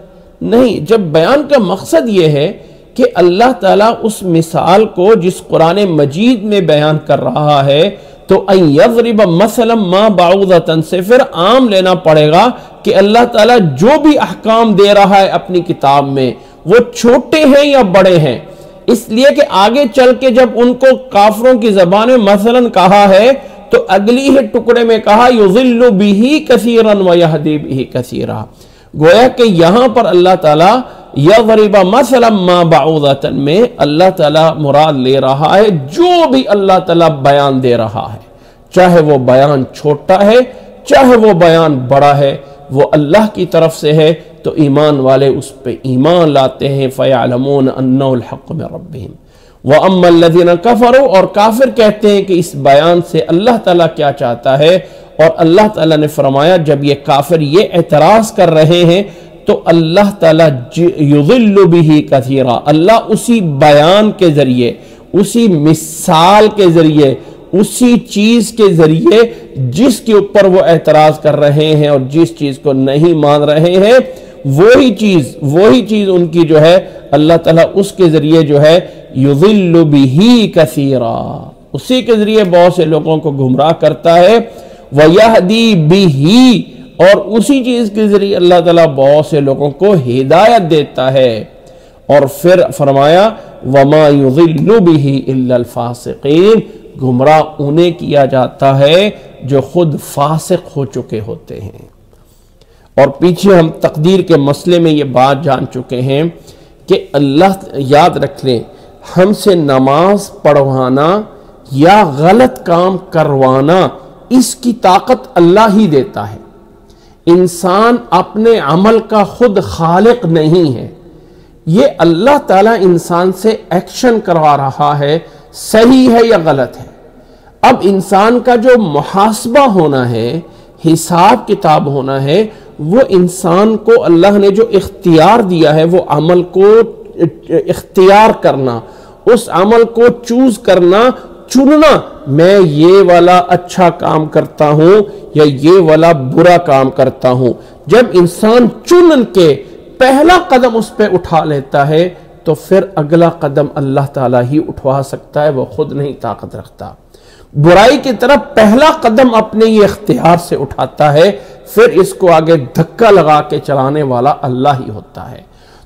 S2: نہیں، جب بیان کا مقصد یہ ہے کہ اللہ تعالیٰ اس مثال کو جس قرآن مجید میں بیان کر رہا ہے تو ان یضرب مثلا ما بعوضۃ سے پھر عام لینا پڑے گا کہ اللہ تعالیٰ جو بھی احکام دے رہا ہے اپنی کتاب میں وہ چھوٹے ہیں یا بڑے ہیں، اس لیے کہ آگے چل کے جب ان کو کافروں کی زبان میں مثلا کہا ہے تو اگلی ہی ٹکڑے میں کہا یضل بہ کثیرا ویہدی بہ کثیرا، گویا کہ یہاں پر اللہ تعالیٰ یضرب مثلا ما بعوضۃ میں اللہ تعالیٰ مراد لے رہا ہے جو بھی اللہ تعالیٰ بیان دے رہا ہے، چاہے وہ بیان چھوٹا ہے چاہے وہ بیان بڑا ہے، وہ اللہ کی طرف سے ہے تو ایمان والے اس پہ ایمان لاتے ہیں، فَيَعْلَمُونَ أَنَّهُ الْحَقُّ مِنْ رَبِّهِمْ۔ وَأَمَّا الَّذِينَ كَفَرُوا، اور کافر کہتے ہیں کہ اس بیان سے اللہ تعالیٰ کیا چاہتا ہے، اور اللہ تعالیٰ نے فرمایا جب یہ کافر یہ اعتراض کر رہے ہیں تو اللہ تعالیٰ یضل بہ کثیرا، اللہ اسی بیان کے ذریعے، اسی مثال کے ذریعے، اسی چیز کے ذریعے جس کے اوپر وہ اعتراض کر رہے ہیں اور جس چیز کو نہیں مان رہے ہیں، وہی چیز ان کی جو ہے اللہ تعالیٰ اس کے ذریعے جو ہے یضل بہ کثیرا، اسی کے ذریعے بہت سے لوگوں کو گمراہ کرتا ہے، ویہدی بہ، اور اسی چیز کے ذریعے اللہ تعالیٰ بہت سے لوگوں کو ہدایت دیتا ہے۔ اور پھر فرمایا وَمَا يُضِلُّ بِهِ إِلَّا الْفَاسِقِينَ، گمراہ انہیں کیا جاتا ہے جو خود فاسق ہو چکے ہوتے ہیں۔ اور پیچھے ہم تقدیر کے مسئلے میں یہ بات جان چکے ہیں کہ اللہ، یاد رکھ لیں، ہم سے نماز پڑھوانا یا غلط کام کروانا اس کی طاقت اللہ ہی دیتا ہے، انسان اپنے عمل کا خود خالق نہیں ہے، یہ اللہ تعالیٰ انسان سے ایکشن کروا رہا ہے، صحیح ہے یا غلط ہے۔ اب انسان کا جو محاسبہ ہونا ہے، حساب کتاب ہونا ہے، وہ انسان کو اللہ نے جو اختیار دیا ہے وہ عمل کو اختیار کرنا، اس عمل کو چوز کرنا، چننا، میں یہ والا اچھا کام کرتا ہوں یا یہ والا برا کام کرتا ہوں۔ جب انسان چن کے پہلا قدم اس پہ اٹھا لیتا ہے تو پھر اگلا قدم اللہ تعالیٰ ہی اٹھوا سکتا ہے، وہ خود نہیں طاقت رکھتا۔ برائی کی طرف پہلا قدم اپنے یہ اختیار سے اٹھاتا ہے، پھر اس کو آگے دھکا لگا کے چلانے والا اللہ ہی ہوتا ہے۔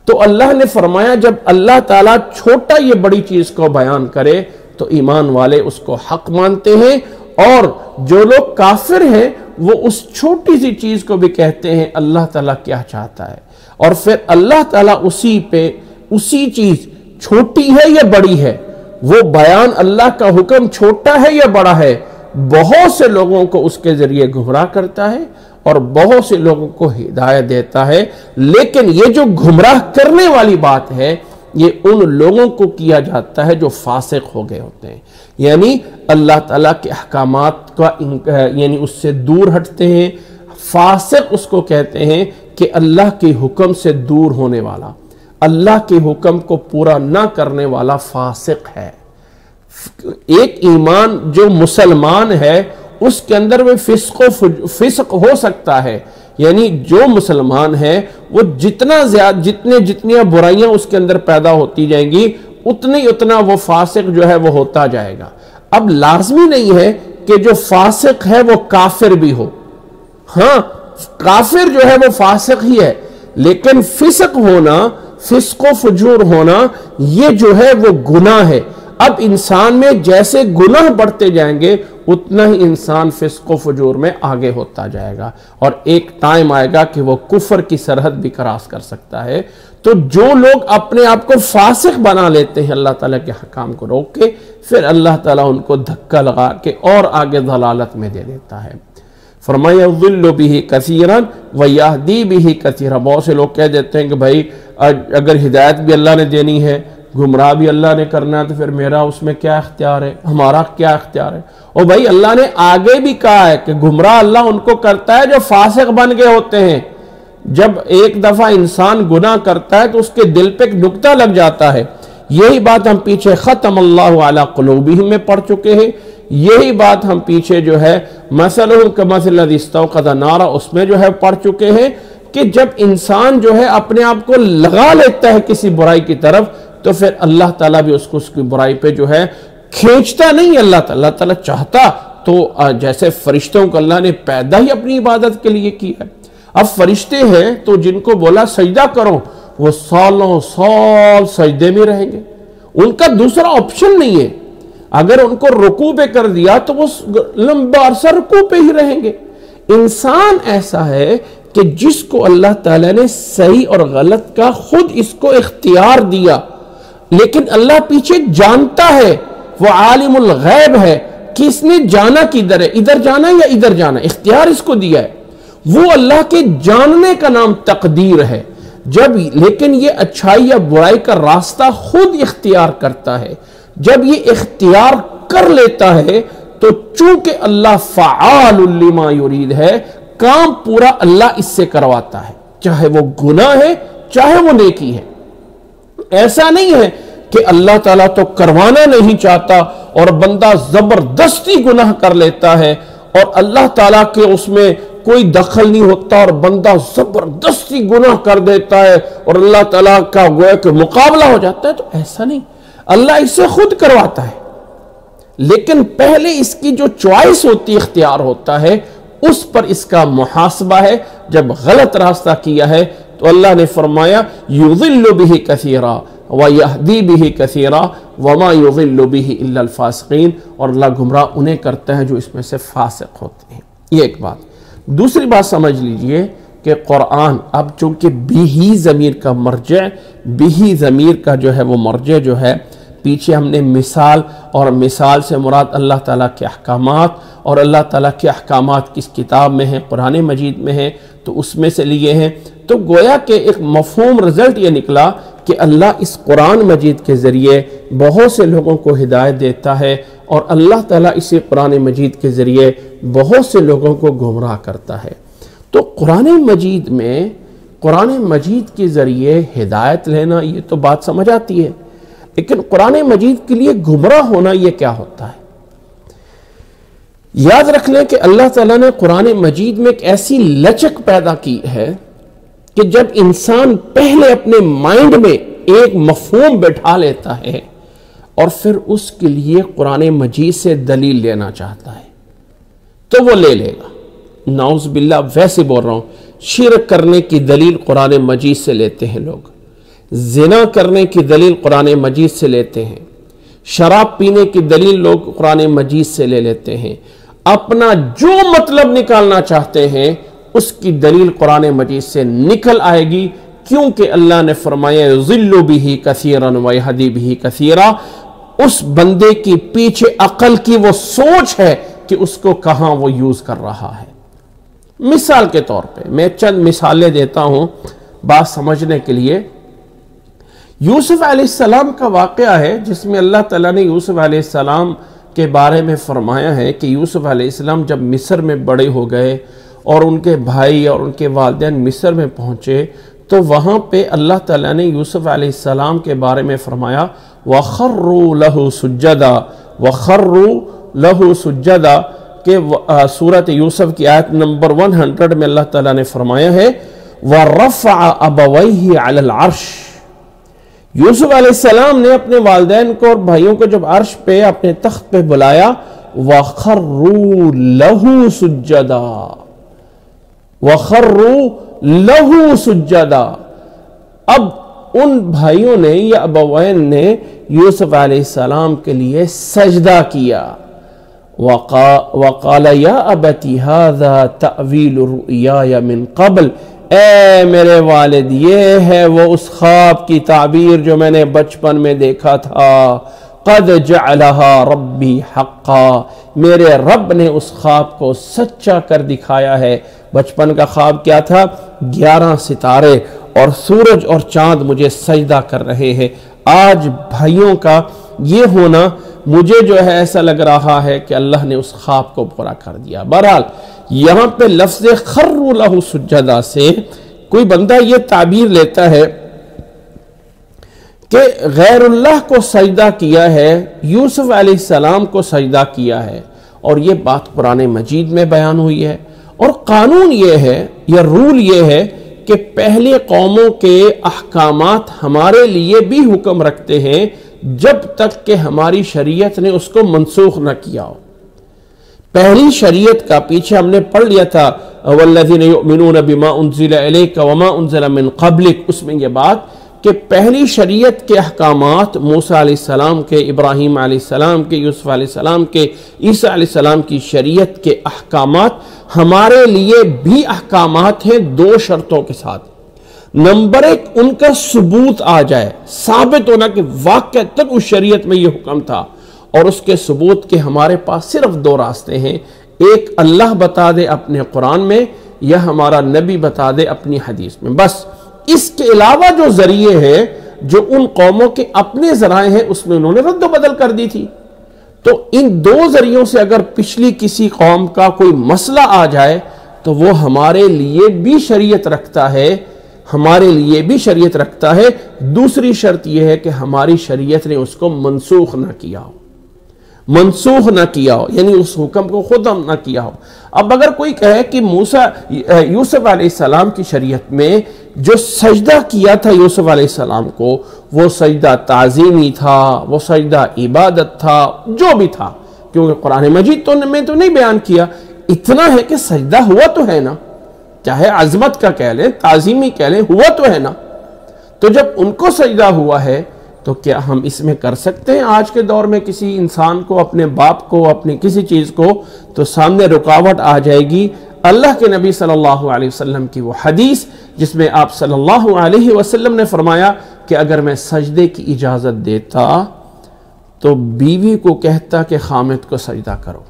S2: تو اللہ نے فرمایا جب اللہ تعالیٰ چھوٹا یہ بڑی چیز کو بیان کرے تو ایمان والے اس کو حق مانتے ہیں، اور جو لوگ کافر ہیں وہ اس چھوٹی سی چیز کو بھی کہتے ہیں اللہ تعالیٰ کیا چاہتا ہے، اور پھر اللہ تعالیٰ اسی چیز چھوٹی ہے یا بڑی ہے، وہ بیان اللہ کا حکم چھوٹا ہے یا بڑا ہے، بہت سے لوگوں کو اس کے ذریعے گمراہ کرتا ہے اور بہت سے لوگوں کو ہدایت دیتا ہے، لیکن یہ جو گمراہ کرنے والی بات ہے یہ ان لوگوں کو کیا جاتا ہے جو فاسق ہو گئے ہوتے ہیں، یعنی اللہ تعالیٰ کے احکامات کا یعنی اس سے دور ہٹتے ہیں۔ فاسق اس کو کہتے ہیں کہ اللہ کے حکم سے دور ہونے والا، اللہ کے حکم کو پورا نہ کرنے والا فاسق ہے۔ ایک ایمان جو مسلمان ہے اس کے اندر میں فسق ہو سکتا ہے، یعنی جو مسلمان ہے وہ جتنی برائیاں اس کے اندر پیدا ہوتی جائیں گی اتنا وہ فاسق جو ہے وہ ہوتا جائے گا۔ اب لازمی نہیں ہے کہ جو فاسق ہے وہ کافر بھی ہو، ہاں کافر جو ہے وہ فاسق ہی ہے، لیکن فسق ہونا، فسق و فجور ہونا یہ جو ہے وہ گناہ ہے۔ اب انسان میں جیسے گناہ بڑھتے جائیں گے اتنا ہی انسان فسق و فجور میں آگے ہوتا جائے گا، اور ایک ٹائم آئے گا کہ وہ کفر کی سرحد بھی کراس کر سکتا ہے۔ تو جو لوگ اپنے آپ کو فاسق بنا لیتے ہیں اللہ تعالیٰ کے حکام کو روک کے، پھر اللہ تعالیٰ ان کو دھکا لگا کے اور آگے ضلالت میں دے دیتا ہے۔ فرمایا یضل بہ کثیرا ویہدی بہ کثیرا۔ بہت سے لوگ کہہ دیتے ہیں کہ بھائی اگر ہدایت بھی اللہ نے دینی ہے، گمراہ بھی اللہ نے کرنا ہے، تو پھر میرا اس میں کیا اختیار ہے، ہمارا کیا اختیار ہے؟ اور بھائی اللہ نے آگے بھی کہا ہے کہ گمراہ اللہ ان کو کرتا ہے جو فاسق بن گئے ہوتے ہیں۔ جب ایک دفعہ انسان گناہ کرتا ہے تو اس کے دل پہ ایک نقطہ لگ جاتا ہے۔ یہی بات ہم پیچھے ختم اللہ علی قلوبہم میں پڑھ چکے ہیں، یہی بات ہم پیچھے جو ہے مثلہم کمثل الذی استوقد نارا اس میں جو ہے پڑھ چکے ہیں کہ جب انسان جو ہے اپنے آپ کو لگا لیتا ہے کسی برائی کی طرف تو پھر اللہ تعالیٰ بھی اس کو اس کی برائی پہ جو ہے کھینچتا نہیں۔ اللہ تعالیٰ چاہتا تو جیسے فرشتوں کو اللہ نے پیدا ہی اپنی عبادت کے لیے کیا ہے۔ اب فرشتے ہیں تو جن کو بولا سجدہ کرو وہ سالوں سال سجدے میں رہیں گے، ان کا دوسرا آپشن نہیں ہے۔ اگر ان کو رکوع پہ کر دیا تو وہ لمبا عرصہ رکوع پہ ہی رہیں گے۔ انسان ایسا ہے کہ جس کو اللہ تعالیٰ نے صحیح اور غلط کا خود اس کو اختیار دیا، لیکن اللہ پیچھے جانتا ہے، وہ عالم الغیب ہے کہ اس نے جانا کدھر ہے، ادھر جانا یا ادھر جانا، اختیار اس کو دیا ہے۔ وہ اللہ کے جاننے کا نام تقدیر ہے۔ لیکن یہ اچھائی یا برائی کا راستہ خود اختیار کرتا ہے۔ جب یہ اختیار کر لیتا ہے تو چونکہ اللہ فعال لما یرید ہے، کام پورا اللہ اس سے کرواتا ہے، چاہے وہ گناہ ہے چاہے وہ نیکی ہے۔ ایسا نہیں ہے کہ اللہ تعالیٰ تو کروانا نہیں چاہتا اور بندہ زبردستی گناہ کر لیتا ہے اور اللہ تعالیٰ کے اس میں کوئی دخل نہیں ہوتا اور بندہ زبردستی گناہ کر دیتا ہے اور اللہ تعالیٰ کا گویا کہ مقابلہ ہو جاتا ہے۔ تو ایسا نہیں، اللہ اسے خود کرواتا ہے، لیکن پہلے اس کی جو چوائس ہوتی، اختیار ہوتا ہے، اس پر اس کا محاسبہ ہے۔ جب غلط راستہ کیا ہے تو اللہ نے فرمایا یضل بہ کثیرا ویہدی بہ کثیرا وما یضل بہ الا الفاسقین، اور اللہ گمراہ انہیں کرتا ہے جو اس میں سے فاسق ہوتے ہیں۔ یہ ایک بات۔ دوسری بات سمجھ لیجئے کہ قرآن اب چونکہ بہی ضمیر کا مرجع، بہی ضمیر کا جو ہے وہ مرجع جو ہے، پیچھے ہم نے مثال، اور مثال سے مراد اللہ تعالیٰ کے احکامات، اور اللہ تعالیٰ کے احکامات کس کتاب میں ہیں، قرآن مجید میں ہیں، تو اس میں سے لیے ہیں۔ تو گویا کہ ایک مفہوم رزلٹ یہ نکلا کہ اللہ اس قرآن مجید کے ذریعے بہت سے لوگوں کو ہدایت دیتا ہے، اور اللہ تعالیٰ اسی قرآن مجید کے ذریعے بہت سے لوگوں کو گمراہ کرتا ہے۔ تو قرآن مجید میں، قرآن مجید کے ذریعے ہدایت لینا یہ تو بات سمجھ آتی ہے، لیکن قرآن مجید کے لیے گمراہ ہونا یہ کیا ہوتا ہے؟ یاد رکھ لیں کہ اللہ تعالیٰ نے قرآن مجید میں ایک ایسی لچک پیدا کی ہے کہ جب انسان پہلے اپنے مائنڈ میں ایک مفہوم بٹھا لیتا ہے اور پھر اس کے لیے قرآن مجید سے دلیل لینا چاہتا ہے تو وہ لے لے گا۔ نعوذ باللہ، ویسے بول رہا ہوں، شرک کرنے کی دلیل قرآن مجید سے لیتے ہیں لوگ، زنا کرنے کی دلیل قرآن مجید سے لیتے ہیں، شراب پینے کی دلیل لوگ قرآن مجید سے لے لیتے ہیں، اپنا جو مطلب نکالنا چاہتے ہیں اس کی دلیل قرآن مجید سے نکل آئے گی، کیونکہ اللہ نے فرمایا یضل بہ کثیرا ویہدی بہ کثیرا۔ اس بندے کی پیچھے عقل کی وہ سوچ ہے کہ اس کو کہاں وہ یوز کر رہا ہے۔ مثال کے طور پہ میں چند مثالیں دیتا ہوں بات سمجھنے کے لیے۔ یوسف علیہ السلام کا واقعہ ہے جس میں اللہ تعالیٰ نے یوسف علیہ السلام کے بارے میں فرمایا ہے کہ یوسف علیہ السلام جب مصر میں بڑے ہو گئے اور ان کے بھائی اور ان کے والدین مصر میں پہنچے تو وہاں پہ اللہ تعالیٰ نے یوسف علیہ السلام کے بارے میں فرمایا وَخَرُّوا لَهُ سُجَّدًا وَخَرُّوا لَهُ سُجَّدًا کہ سورۃ یوسف کی آیت نمبر 100 میں اللہ تعالیٰ نے فرمایا ہے وَرَفَعَ أَبَوَيْهِ عَلَى الْعَرْشِ، یوسف علیہ السلام نے اپنے والدین کو اور بھائیوں کو جب عرش پہ اپنے تخت پہ بلایا وَخَرُّوا لَهُ سُجَّدًا وَخَرُّوا لَهُ سُجَّدًا، اب ان بھائیوں نے یا ابوین نے یوسف علیہ السلام کے لیے سجدہ کیا۔ وَقَالَ يَا أَبَتِ هَذَا تَأْوِيلُ رُؤْيَايَ مِن قَبْلِ، اے میرے والد یہ ہے وہ اس خواب کی تعبیر جو میں نے بچپن میں دیکھا تھا، قَدْ جَعَلَهَا رَبِّي حَقًّا، میرے رب نے اس خواب کو سچا کر دکھایا ہے۔ بچپن کا خواب کیا تھا؟ 11 ستارے اور سورج اور چاند مجھے سجدہ کر رہے ہیں۔ آج بھائیوں کا یہ ہونا مجھے جو ہے ایسا لگ رہا ہے کہ اللہ نے اس خواب کو پورا کر دیا۔ بہرحال یہاں پہ لفظ خروا لہ سجدہ سے کوئی بندہ یہ تعبیر لیتا ہے کہ غیر اللہ کو سجدہ کیا ہے، یوسف علیہ السلام کو سجدہ کیا ہے، اور یہ بات قرآن مجید میں بیان ہوئی ہے۔ اور قانون یہ ہے یا رول یہ ہے کہ پہلے قوموں کے احکامات ہمارے لیے بھی حکم رکھتے ہیں جب تک کہ ہماری شریعت نے اس کو منسوخ نہ کیا ہو۔ پہلی شریعت کا پیچھے ہم نے پڑھ لیا تھا وَالَّذِينَ يُؤْمِنُونَ بِمَا أُنزِلَ إِلَيْكَ وَمَا أُنزِلَ مِن قَبْلِكَ، اس میں یہ بات کہ پہلی شریعت کے احکامات موسیٰ علیہ السلام کے، ابراہیم علیہ السلام کے، یوسف علیہ السلام کے، عیسیٰ علیہ السلام کی شریعت کے احکامات ہمارے لیے بھی احکامات ہیں 2 شرطوں کے ساتھ۔ نمبر 1 ان کا ثبوت آ جائے، ثابت ہونا کہ واقع تک اس شریعت میں یہ حکم تھا، اور اس کے ثبوت کے ہمارے پاس صرف 2 راستے ہیں، ایک اللہ بتا دے اپنے قرآن میں یا ہمارا نبی بتا دے اپنی حدیث میں، بس۔ اس کے علاوہ جو ذریعے ہیں جو ان قوموں کے اپنے ذرائع ہیں اس میں انہوں نے رد و بدل کر دی تھی، تو ان 2 ذریعوں سے اگر پچھلی کسی قوم کا کوئی مسئلہ آ جائے تو وہ ہمارے لیے بھی شریعت رکھتا ہے، ہمارے لیے بھی شریعت رکھتا ہے۔ دوسری شرط یہ ہے کہ ہماری شریعت نے اس کو منسوخ نہ کیا ہو، منسوخ نہ کیا ہو، یعنی اس حکم کو ختم نہ کیا ہو۔ اب اگر کوئی کہے کہ یوسف علیہ السلام کی شریعت میں جو سجدہ کیا تھا یوسف علیہ السلام کو وہ سجدہ تعظیمی تھا، وہ سجدہ عبادت تھا، جو بھی تھا، کیونکہ قرآن مجید میں تو نہیں بیان کیا، اتنا ہے کہ سجدہ ہوا تو ہے نا، چاہے عظمت کا کہہ لیں، تعظیمی کہہ لیں، ہوا تو ہے نا۔ تو جب ان کو سجدہ ہوا ہے تو کیا ہم اس میں کر سکتے ہیں آج کے دور میں کسی انسان کو، اپنے باپ کو، اپنی کسی چیز کو؟ تو سامنے رکاوٹ آ جائے گی۔ اللہ کے نبی صلی اللہ علیہ وسلم کی وہ حدیث جس میں آپ صلی اللہ علیہ وسلم نے فرمایا کہ اگر میں سجدے کی اجازت دیتا تو بیوی کو کہتا کہ خامد کو سجدہ کرو،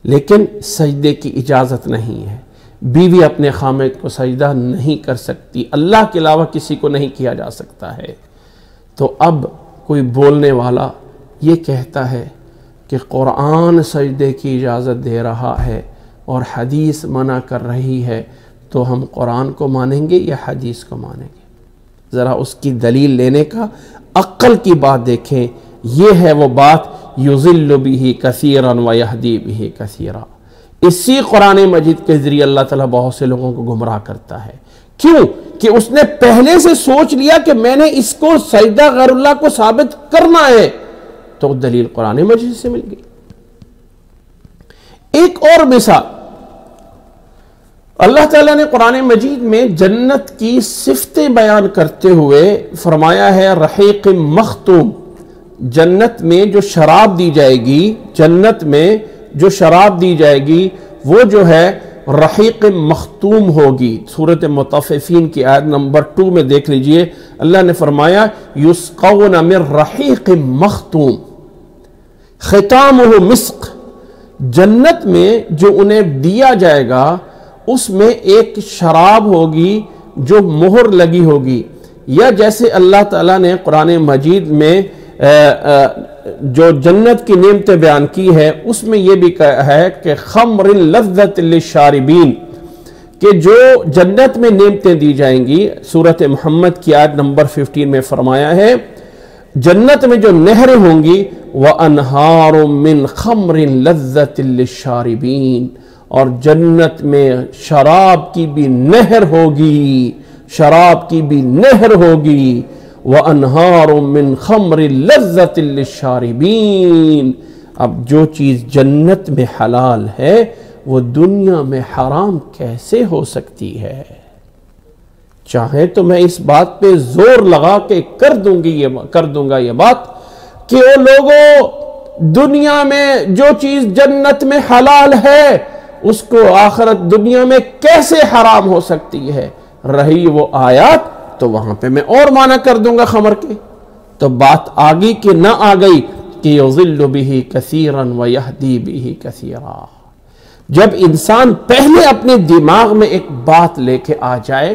S2: لیکن سجدے کی اجازت نہیں ہے، بیوی اپنے خامد کو سجدہ نہیں کر سکتی، اللہ کے علاوہ کسی کو نہیں کیا جا سکتا ہے۔ تو اب کوئی بولنے والا یہ کہتا ہے کہ قرآن سجدے کی اجازت دے رہا ہے اور حدیث منع کر رہی ہے، تو ہم قرآن کو مانیں گے یا حدیث کو مانیں گے؟ ذرا اس کی دلیل لینے کا، عقل کی بات دیکھیں۔ یہ ہے وہ بات یضل بہ کثیرا ویہدی بہ کثیرا، اسی قرآن مجید کے ذریعے اللہ تعالیٰ بہت سے لوگوں کو گمراہ کرتا ہے۔ کیوں؟ کہ اس نے پہلے سے سوچ لیا کہ میں نے اس کو سجدہ غیر اللہ کو ثابت کرنا ہے، تو دلیل قرآن مجید سے مل گئی۔ ایک اور مثال، اللہ تعالیٰ نے قرآن مجید میں جنت کی صفتیں بیان کرتے ہوئے فرمایا ہے رحیق مختوم، جنت میں جو شراب دی جائے گی، جنت میں جو شراب دی جائے گی وہ جو ہے رحیق مختوم ہوگی۔ سورۃ مطففین کی آیت نمبر 2 میں دیکھ لیجئے، اللہ نے فرمایا یسقون من رحیق مختوم ختامہ مسک، جنت میں جو انہیں دیا جائے گا اس میں ایک شراب ہوگی جو مہر لگی ہوگی، یا جیسے اللہ تعالیٰ نے قرآن مجید میں جو جنت کی نعمتیں بیان کی ہے اس میں یہ بھی کہا ہے کہ خمر لذت للشاربین، کہ جو جنت میں نعمتیں دی جائیں گی، سورۃ محمد کی آیت نمبر 15 میں فرمایا ہے جنت میں جو نہریں ہوں گی وَأَنْهَارٌ مِّنْ خَمْرٍ لَذَّةٍ لِلشَّارِبِينَ، اور جنت میں شراب کی بھی نہر ہوگی، شراب کی بھی نہر ہوگی، وَأَنْهَارٌ مِّنْ خَمْرٍ لَذَّةٍ لِلشَّارِبِينَ۔ اب جو چیز جنت میں حلال ہے وہ دنیا میں حرام کیسے ہو سکتی ہے؟ چاہے تو میں اس بات پہ زور لگا کے کر دوں گا یہ بات کہ وہ لوگوں دنیا میں جو چیز جنت میں حلال ہے اس کو آخرت دنیا میں کیسے حرام ہو سکتی ہے؟ رہی وہ آیات تو وہاں پہ میں اور معنی کر دوں گا خمر کے، تو بات آگئی کہ نہ آگئی کہ یضل بہ کثیرا ویہدی بہ کثیرا۔ جب انسان پہلے اپنے دماغ میں ایک بات لے کے آ جائے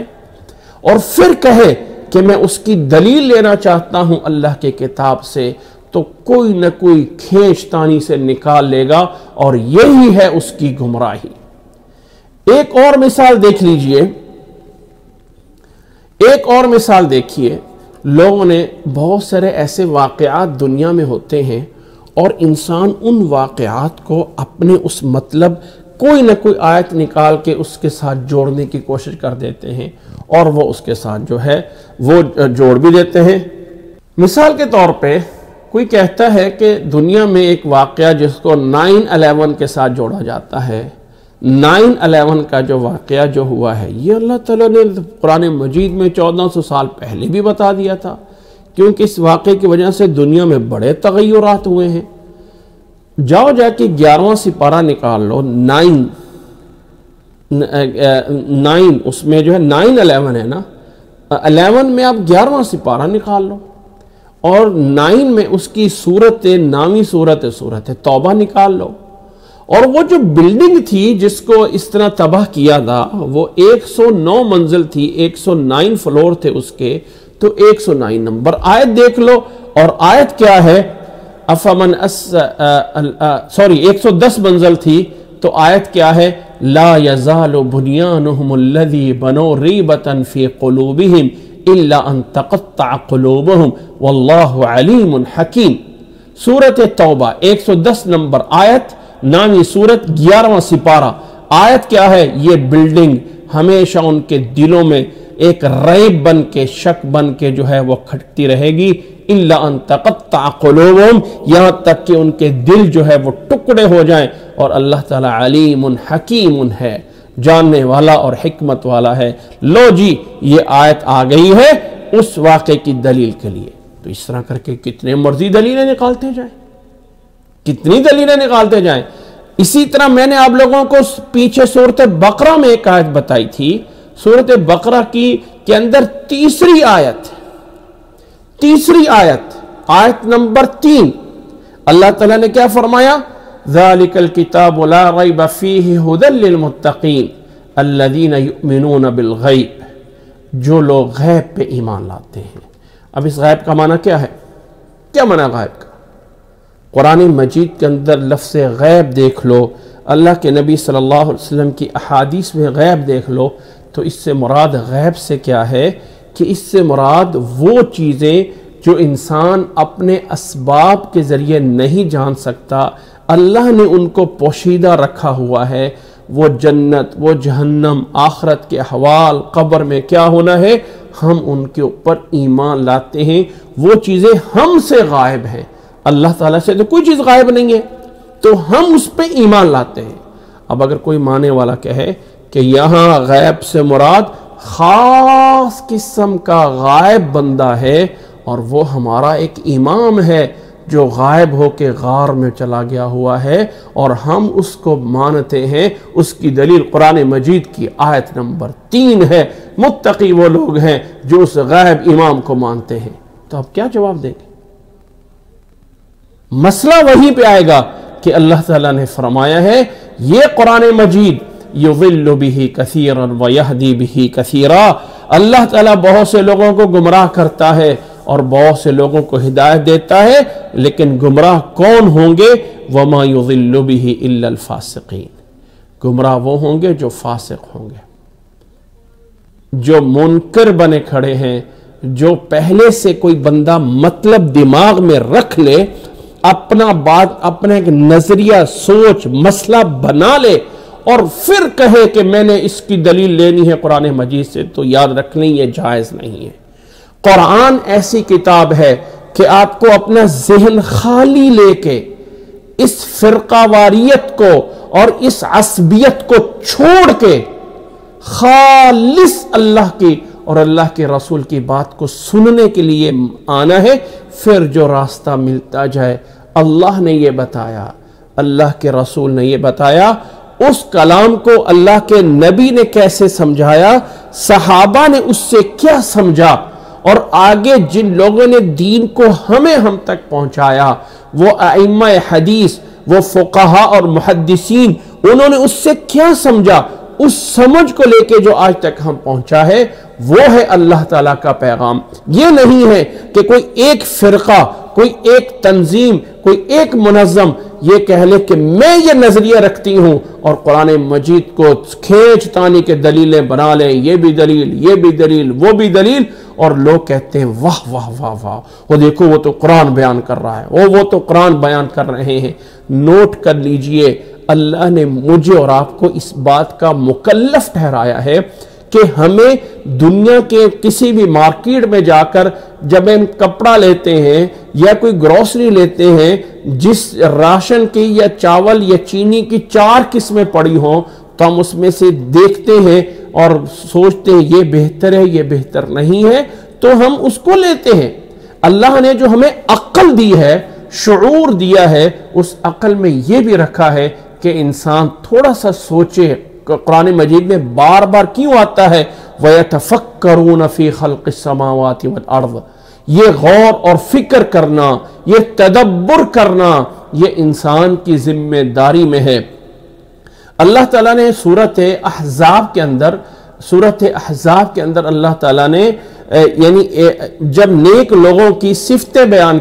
S2: اور پھر کہے کہ میں اس کی دلیل لینا چاہتا ہوں اللہ کے کتاب سے، تو کوئی نہ کوئی کھینچ تانی سے نکال لے گا، اور یہی ہے اس کی گمراہی۔ ایک اور مثال دیکھ لیجئے، ایک اور مثال دیکھیے، لوگوں نے بہت سارے ایسے واقعات دنیا میں ہوتے ہیں اور انسان ان واقعات کو اپنے اس مطلب کوئی نہ کوئی آیت نکال کے اس کے ساتھ جوڑنے کی کوشش کر دیتے ہیں، اور وہ اس کے ساتھ جو ہے وہ جوڑ بھی دیتے ہیں۔ مثال کے طور پہ کوئی کہتا ہے کہ دنیا میں ایک واقعہ جس کو 9/11 کے ساتھ جوڑا جاتا ہے، 9/11 کا جو واقعہ جو ہوا ہے یہ اللہ تعالیٰ نے قرآن مجید میں 1400 سال پہلے بھی بتا دیا تھا، کیونکہ اس واقعے کی وجہ سے دنیا میں بڑے تغیرات ہوئے ہیں۔ جاؤ جا کے 11واں سپارہ نکال لو، 9 اس میں جو ہے 9/11 ہے نا، 11 میں آپ 11واں سپارہ نکال لو، اور 9 میں اس کی سورت نامی سورت توبہ نکال لو، اور وہ جو بلڈنگ تھی جس کو اس طرح تباہ کیا تھا وہ 109 منزل تھی، 109 فلور تھے اس کے، تو 109 نمبر آیت دیکھ لو، اور آیت کیا ہے؟ 110 منزل تھی، تو آیت کیا ہے؟ لا يزال بنيانهم الذي بنوا ريبة في قلوبهم إلا أن تقطع قلوبهم والله عليم حكيم۔ سورت توبہ 110 نمبر آیت، نامی سورت، 11واں سپارہ۔ آیت کیا ہے؟ یہ بلڈنگ ہمیشہ ان کے دلوں میں ایک ریب بن کے، شک بن کے جو ہے وہ کھٹتی رہے گی، الا ان تقطع قلوبهم، یہاں تک کہ ان کے دل جو ہے وہ ٹکڑے ہو جائیں، اور اللہ تعالیٰ علیم حکیم ہے، جاننے والا اور حکمت والا ہے۔ لو جی یہ آیت آ گئی ہے اس واقعے کی دلیل کے لیے۔ تو اس طرح کر کے کتنے مرضی دلیلیں نکالتے جائیں، کتنی دلیلیں نکالتے جائیں۔ اسی طرح میں نے آپ لوگوں کو پیچھے سورۃ بقرہ میں ایک آیت بتائی تھی، سورۃ بقرہ کے اندر تیسری آیت، آیت نمبر 3، اللہ تعالیٰ نے کیا فرمایا؟ ذَلِكَ الْكِتَابُ لَا رَيْبَ فِيهِ هُدًى لِّلْمُتَّقِينَ الَّذِينَ يُؤْمِنُونَ بِالْغَيْبِ، جو لوگ غیب پہ ایمان لاتے ہیں۔ اب اس غیب کا معنی کیا ہے؟ کیا معنی غیب کا؟ قرآن مجید کے اندر لفظ غیب دیکھ لو، اللہ کے نبی صلی اللہ علیہ وسلم کی احادیث میں غیب دیکھ لو، تو اس سے مراد غیب سے کیا ہے کہ اس سے مراد وہ چیزیں جو انسان اپنے اسباب کے ذریعے نہیں جان سکتا، اللہ نے ان کو پوشیدہ رکھا ہوا ہے۔ وہ جنت، وہ جہنم، آخرت کے احوال، قبر میں کیا ہونا ہے، ہم ان کے اوپر ایمان لاتے ہیں۔ وہ چیزیں ہم سے غائب ہیں، اللہ تعالیٰ سے تو کوئی چیز غائب نہیں ہے، تو ہم اس پہ ایمان لاتے ہیں۔ اب اگر کوئی ماننے والا کہے کہ یہاں غیب سے مراد خاص قسم کا غائب بندہ ہے، اور وہ ہمارا ایک امام ہے جو غائب ہو کے غار میں چلا گیا ہوا ہے اور ہم اس کو مانتے ہیں، اس کی دلیل قرآن مجید کی آیت نمبر 3 ہے۔ متقی وہ لوگ ہیں جو اس غائب امام کو مانتے ہیں۔ تو اب کیا جواب دیں گے؟ مسئلہ وہیں پہ آئے گا کہ اللہ تعالیٰ نے فرمایا ہے یہ قرآن مجید یضل بہ کثیرا ویہدی بہ کثیرا، اللہ تعالیٰ بہت سے لوگوں کو گمراہ کرتا ہے اور بہت سے لوگوں کو ہدایت دیتا ہے، لیکن گمراہ کون ہوں گے؟ وما یضل بہ الا الفاسقین، گمراہ وہ ہوں گے جو فاسق ہوں گے، جو منکر بنے کھڑے ہیں، جو پہلے سے کوئی بندہ مطلب دماغ میں رکھ لے، اپنا ایک نظریہ سوچ مسئلہ بنا لے اور پھر کہے کہ میں نے اس کی دلیل لینی ہے قرآن مجید سے، تو یاد رکھ لیں یہ جائز نہیں ہے۔ قرآن ایسی کتاب ہے کہ آپ کو اپنا ذہن خالی لے کے اس فرقہ واریت کو اور اس عصبیت کو چھوڑ کے خالص اللہ کی اور اللہ کے رسول کی بات کو سننے کے لیے آنا ہے، پھر جو راستہ ملتا جائے۔ اللہ نے یہ بتایا، اللہ کے رسول نے یہ بتایا، اس کلام کو اللہ کے نبی نے کیسے سمجھایا، صحابہ نے اس سے کیا سمجھا، اور آگے جن لوگوں نے دین کو ہم تک پہنچایا، وہ ائمہ حدیث، وہ فقہاء اور محدثین، انہوں نے اس سے کیا سمجھا، اس سمجھ کو لے کے جو آج تک ہم پہنچا ہے، وہ ہے اللہ تعالیٰ کا پیغام۔ یہ نہیں ہے کہ کوئی ایک فرقہ، کوئی ایک تنظیم، کوئی ایک منظم یہ کہہ لے کہ میں یہ نظریہ رکھتی ہوں اور قرآن مجید کو کھینچ تانی کے دلیلیں بنا لیں، یہ بھی دلیل، یہ بھی دلیل، وہ بھی دلیل، اور لوگ کہتے ہیں واہ واہ واہ واہ، وہ دیکھو وہ تو قرآن بیان کر رہا ہے، وہ تو قرآن بیان کر رہے ہیں۔ نوٹ کر لیجئے، اللہ نے مجھے اور آپ کو اس بات کا مکلف ٹھہرایا ہے کہ ہمیں دنیا کے کسی بھی مارکیٹ میں جا کر جب ہم کپڑا لیتے ہیں یا کوئی گروسری لیتے ہیں، جس راشن کی یا چاول یا چینی کی 4 قسمیں پڑی ہوں، تو ہم اس میں سے دیکھتے ہیں اور سوچتے ہیں یہ بہتر ہے، یہ بہتر نہیں ہے، تو ہم اس کو لیتے ہیں۔ اللہ نے جو ہمیں عقل دی ہے، شعور دیا ہے، اس عقل میں یہ بھی رکھا ہے کہ انسان تھوڑا سا سوچے۔ قرآن مجید میں بار بار کیوں آتا ہے وَيَتَفَكَّرُونَ فِي خَلْقِ السَّمَاوَاتِ وَالْأَرْضِ، یہ غور اور فکر کرنا، یہ تدبر کرنا، یہ انسان کی ذمہ داری میں ہے۔ اللہ تعالیٰ نے سورۃ احزاب کے اندر اللہ تعالیٰ نے یعنی جب نیک لوگوں کی صفتیں بیان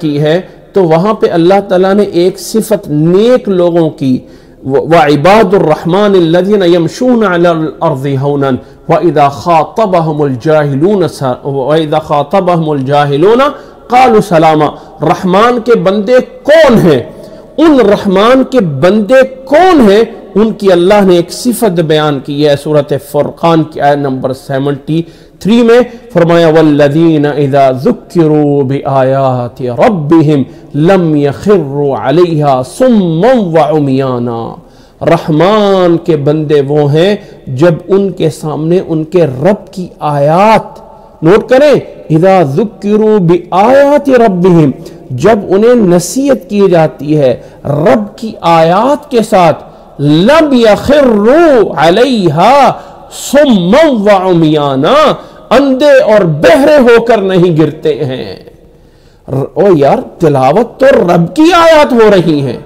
S2: کی ہے تو وہاں پہ اللہ تعالیٰ نے ایک صفت نیک لوگوں کی، وَعِبَادُ الرَّحْمَنِ الَّذِينَ يَمْشُونَ عَلَى الْأَرْضِ هَوْنًا وَإِذَا خَاطَبَهُمُ الْجَاهِلُونَ قَالُوا سَلَامًا۔ رحمان کے بندے کون ہیں؟ ان رحمان کے بندے کون ہیں؟ ان کی اللہ نے ایک صفت بیان کی ہے سورۃ فرقان کی آیت نمبر 73 میں، فرمایا وَالَّذِينَ إِذَا ذُكِّرُوا بِآيَاتِ رَبِّهِمْ لَمْ يَخِرُّوا عَلَيْهَا صُمًّا وَعُمْيَانًا۔ رحمان کے بندے وہ ہیں جب ان کے سامنے ان کے رب کی آیات، نوٹ کریں، اذا ذکروا بآیات ربہم، جب انہیں نصیحت کی جاتی ہے رب کی آیات کے ساتھ، لم یخروا علیہا صما وعمیانا، اندھے اور بہرے ہو کر نہیں گرتے ہیں۔ او یار، تلاوت تو رب کی آیات ہو رہی ہیں،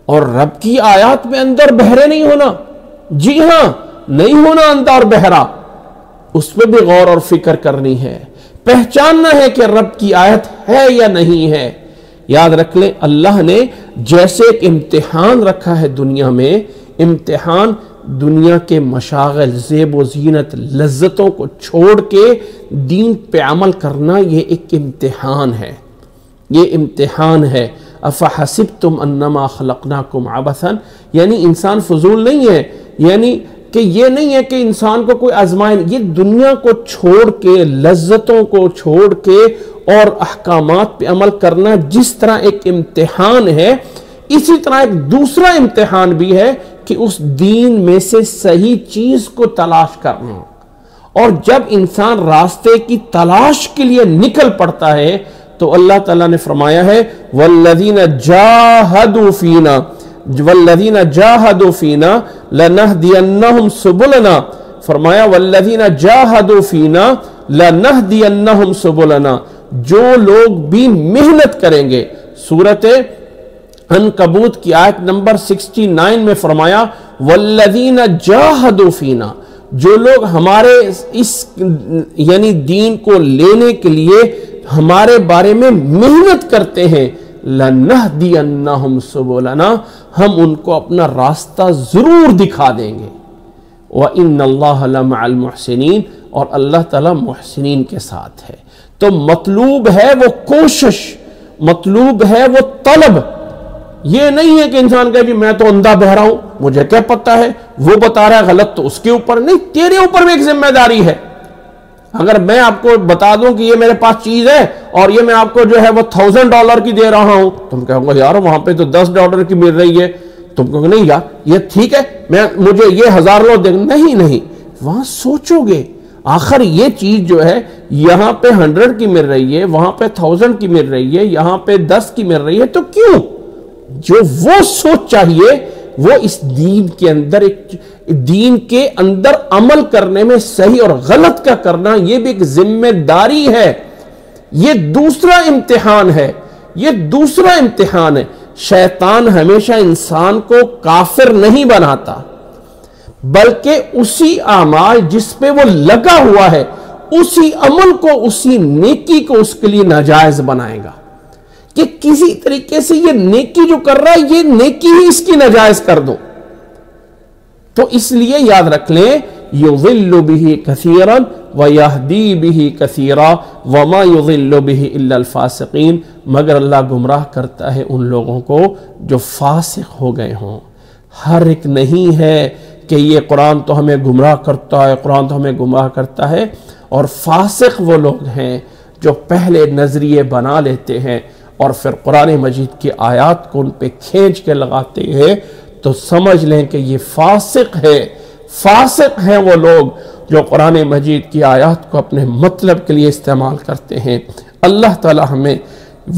S2: اور رب کی آیات میں اندر بہرے نہیں ہونا، جی ہاں نہیں ہونا اندر اور بہرا، اس پہ بھی غور اور فکر کرنی ہے، پہچاننا ہے کہ رب کی آیت ہے یا نہیں ہے۔ یاد رکھ لیں، اللہ نے جیسے ایک امتحان رکھا ہے دنیا میں، امتحان دنیا کے مشاغل، زیب و زینت، لذتوں کو چھوڑ کے دین پہ عمل کرنا، یہ ایک امتحان ہے، یہ امتحان ہے۔ افحسبتم انما خلقناکم عبثا، یعنی انسان فضول نہیں ہے، یعنی کہ یہ نہیں ہے کہ انسان کو کوئی آزمائے، یہ دنیا کو چھوڑ کے، لذتوں کو چھوڑ کے اور احکامات پہ عمل کرنا جس طرح ایک امتحان ہے، اسی طرح ایک دوسرا امتحان بھی ہے کہ اس دین میں سے صحیح چیز کو تلاش کرنا۔ اور جب انسان راستے کی تلاش کے لیے نکل پڑتا ہے تو اللہ تعالیٰ نے فرمایا ہے وَالَّذِينَ جَاهَدُوا فِينَا لَنَهْدِيَنَّهُمْ سُبُلَنَا، فرمایا وَالَّذِينَ جَاهَدُوا فِينَا لَنَهْدِيَنَّهُمْ سُبُلَنَا، جو لوگ بھی محنت کریں گے، سورت عنکبوت کی آیت نمبر 69 میں فرمایا والذین جاہدوا فینا، جو لوگ ہمارے اس یعنی دین کو لینے کے لیے ہمارے بارے میں محنت کرتے ہیں، لَنَهْدِيَنَّهُمْ سُبُلَنَا، ہم ان کو اپنا راستہ ضرور دکھا دیں گے، وَإِنَّ اللَّهَ لَمَعَ الْمُحْسِنِينَ، اور اللہ تعالیٰ محسنین کے ساتھ ہے۔ تو مطلوب ہے وہ کوشش، مطلوب ہے وہ طلب، یہ نہیں ہے کہ انسان کہے جی میں تو اندھا بہرا ہوں، مجھے کیا پتہ ہے، وہ بتا رہا ہے غلط تو اس کے اوپر نہیں، تیرے اوپر بھی ایک ذمہ داری ہے۔ اگر میں آپ کو بتا دوں کہ یہ میرے پاس چیز ہے اور یہ میں آپ کو جو ہے وہ $1000 کی دے رہا ہوں، تم کہو گے یار وہاں پہ تو $10 کی مل رہی ہے، تم کہو گے نہیں یار یہ ٹھیک ہے، مجھے یہ 1000 لو دے، نہیں، وہاں سوچو گے آخر یہ چیز جو ہے یہاں پہ 100 کی مل رہی ہے، وہاں پہ 1000 کی مل رہی ہے، یہاں پہ 10 کی مل رہی ہے، تو کیوں؟ جو وہ سوچ چاہیے وہ اس دین کے اندر دین کے اندر عمل کرنے میں صحیح اور غلط کا کرنا، یہ بھی ایک ذمہ داری ہے، یہ دوسرا امتحان ہے، یہ دوسرا امتحان ہے۔ شیطان ہمیشہ انسان کو کافر نہیں بناتا، بلکہ اسی اعمال جس پہ وہ لگا ہوا ہے، اسی عمل کو، اسی نیکی کو اس کے لیے ناجائز بنائے گا، کہ کسی طریقے سے یہ نیکی جو کر رہا ہے یہ نیکی ہی اس کی ناجائز کر دو۔ تو اس لیے یاد رکھ لیں یضل بہ کثیرا ویہدی بہ کثیرا وما یضل بہ الا الفاسقین، مگر اللہ گمراہ کرتا ہے ان لوگوں کو جو فاسق ہو گئے ہوں۔ ہر ایک نہیں ہے کہ یہ قرآن تو ہمیں گمراہ کرتا ہے، قرآن تو ہمیں گمراہ کرتا ہے، اور فاسق وہ لوگ ہیں جو پہلے نظریے بنا لیتے ہیں اور پھر قرآن مجید کی آیات کو ان پہ کھینچ کے لگاتے ہیں، تو سمجھ لیں کہ یہ فاسق ہے۔ فاسق ہیں وہ لوگ جو قرآن مجید کی آیات کو اپنے مطلب کے لیے استعمال کرتے ہیں۔ اللہ تعالی ہمیں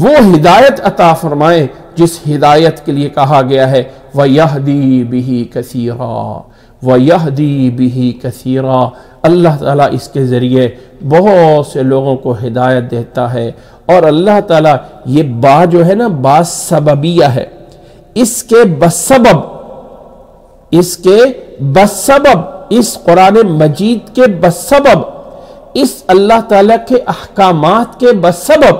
S2: وہ ہدایت عطا فرمائے جس ہدایت کے لیے کہا گیا ہے وَيَهْدِي بِهِ كَثِيرًا وَيَهْدِي بِهِ كَثِيرًا۔ اللہ تعالیٰ اس کے ذریعے بہت سے لوگوں کو ہدایت دیتا ہے، اور اللہ تعالیٰ یہ با جو ہے نا با سببیہ ہے، اس کے بسبب اس قرآن مجید کے بسبب، اس اللہ تعالیٰ کے احکامات کے بسبب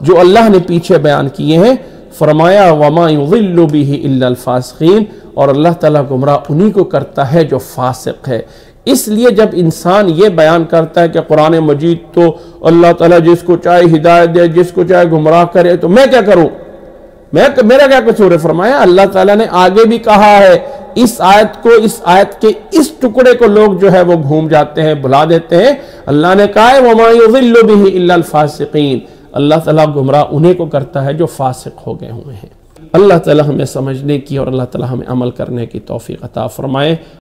S2: جو اللہ نے پیچھے بیان کیے ہیں، فرمایا وَمَا يُضِلُّ بِهِ إِلَّا الْفَاسِقِينَ، اور اللہ تعالیٰ گمراہ انہی کو کرتا ہے جو فاسق ہے۔ اس لیے جب انسان یہ بیان کرتا ہے کہ قرآن مجید تو اللہ تعالیٰ جس کو چاہے ہدایت دے، جس کو چاہے گمراہ کرے، تو میں کیا کروں، میرا کیا قصور ہے؟ فرمایا اللہ تعالیٰ نے آگے بھی کہا ہے، اس آیت کے اس ٹکڑے کو لوگ جو ہے وہ گھوم جاتے ہیں، بھلا دیتے ہیں۔ اللہ نے کہا ہے وَمَا يُضِلُّ بِهِ إِلَّا الْفَاسِقِينَ، اللہ تعالیٰ گمراہ انہیں کو کرتا ہے جو فاسق ہو گئے ہوئے ہیں۔ اللہ تعالیٰ ہمیں سمجھنے کی اور اللہ تعالیٰ ہمیں عمل کرنے کی توفیق عطا فرمائے۔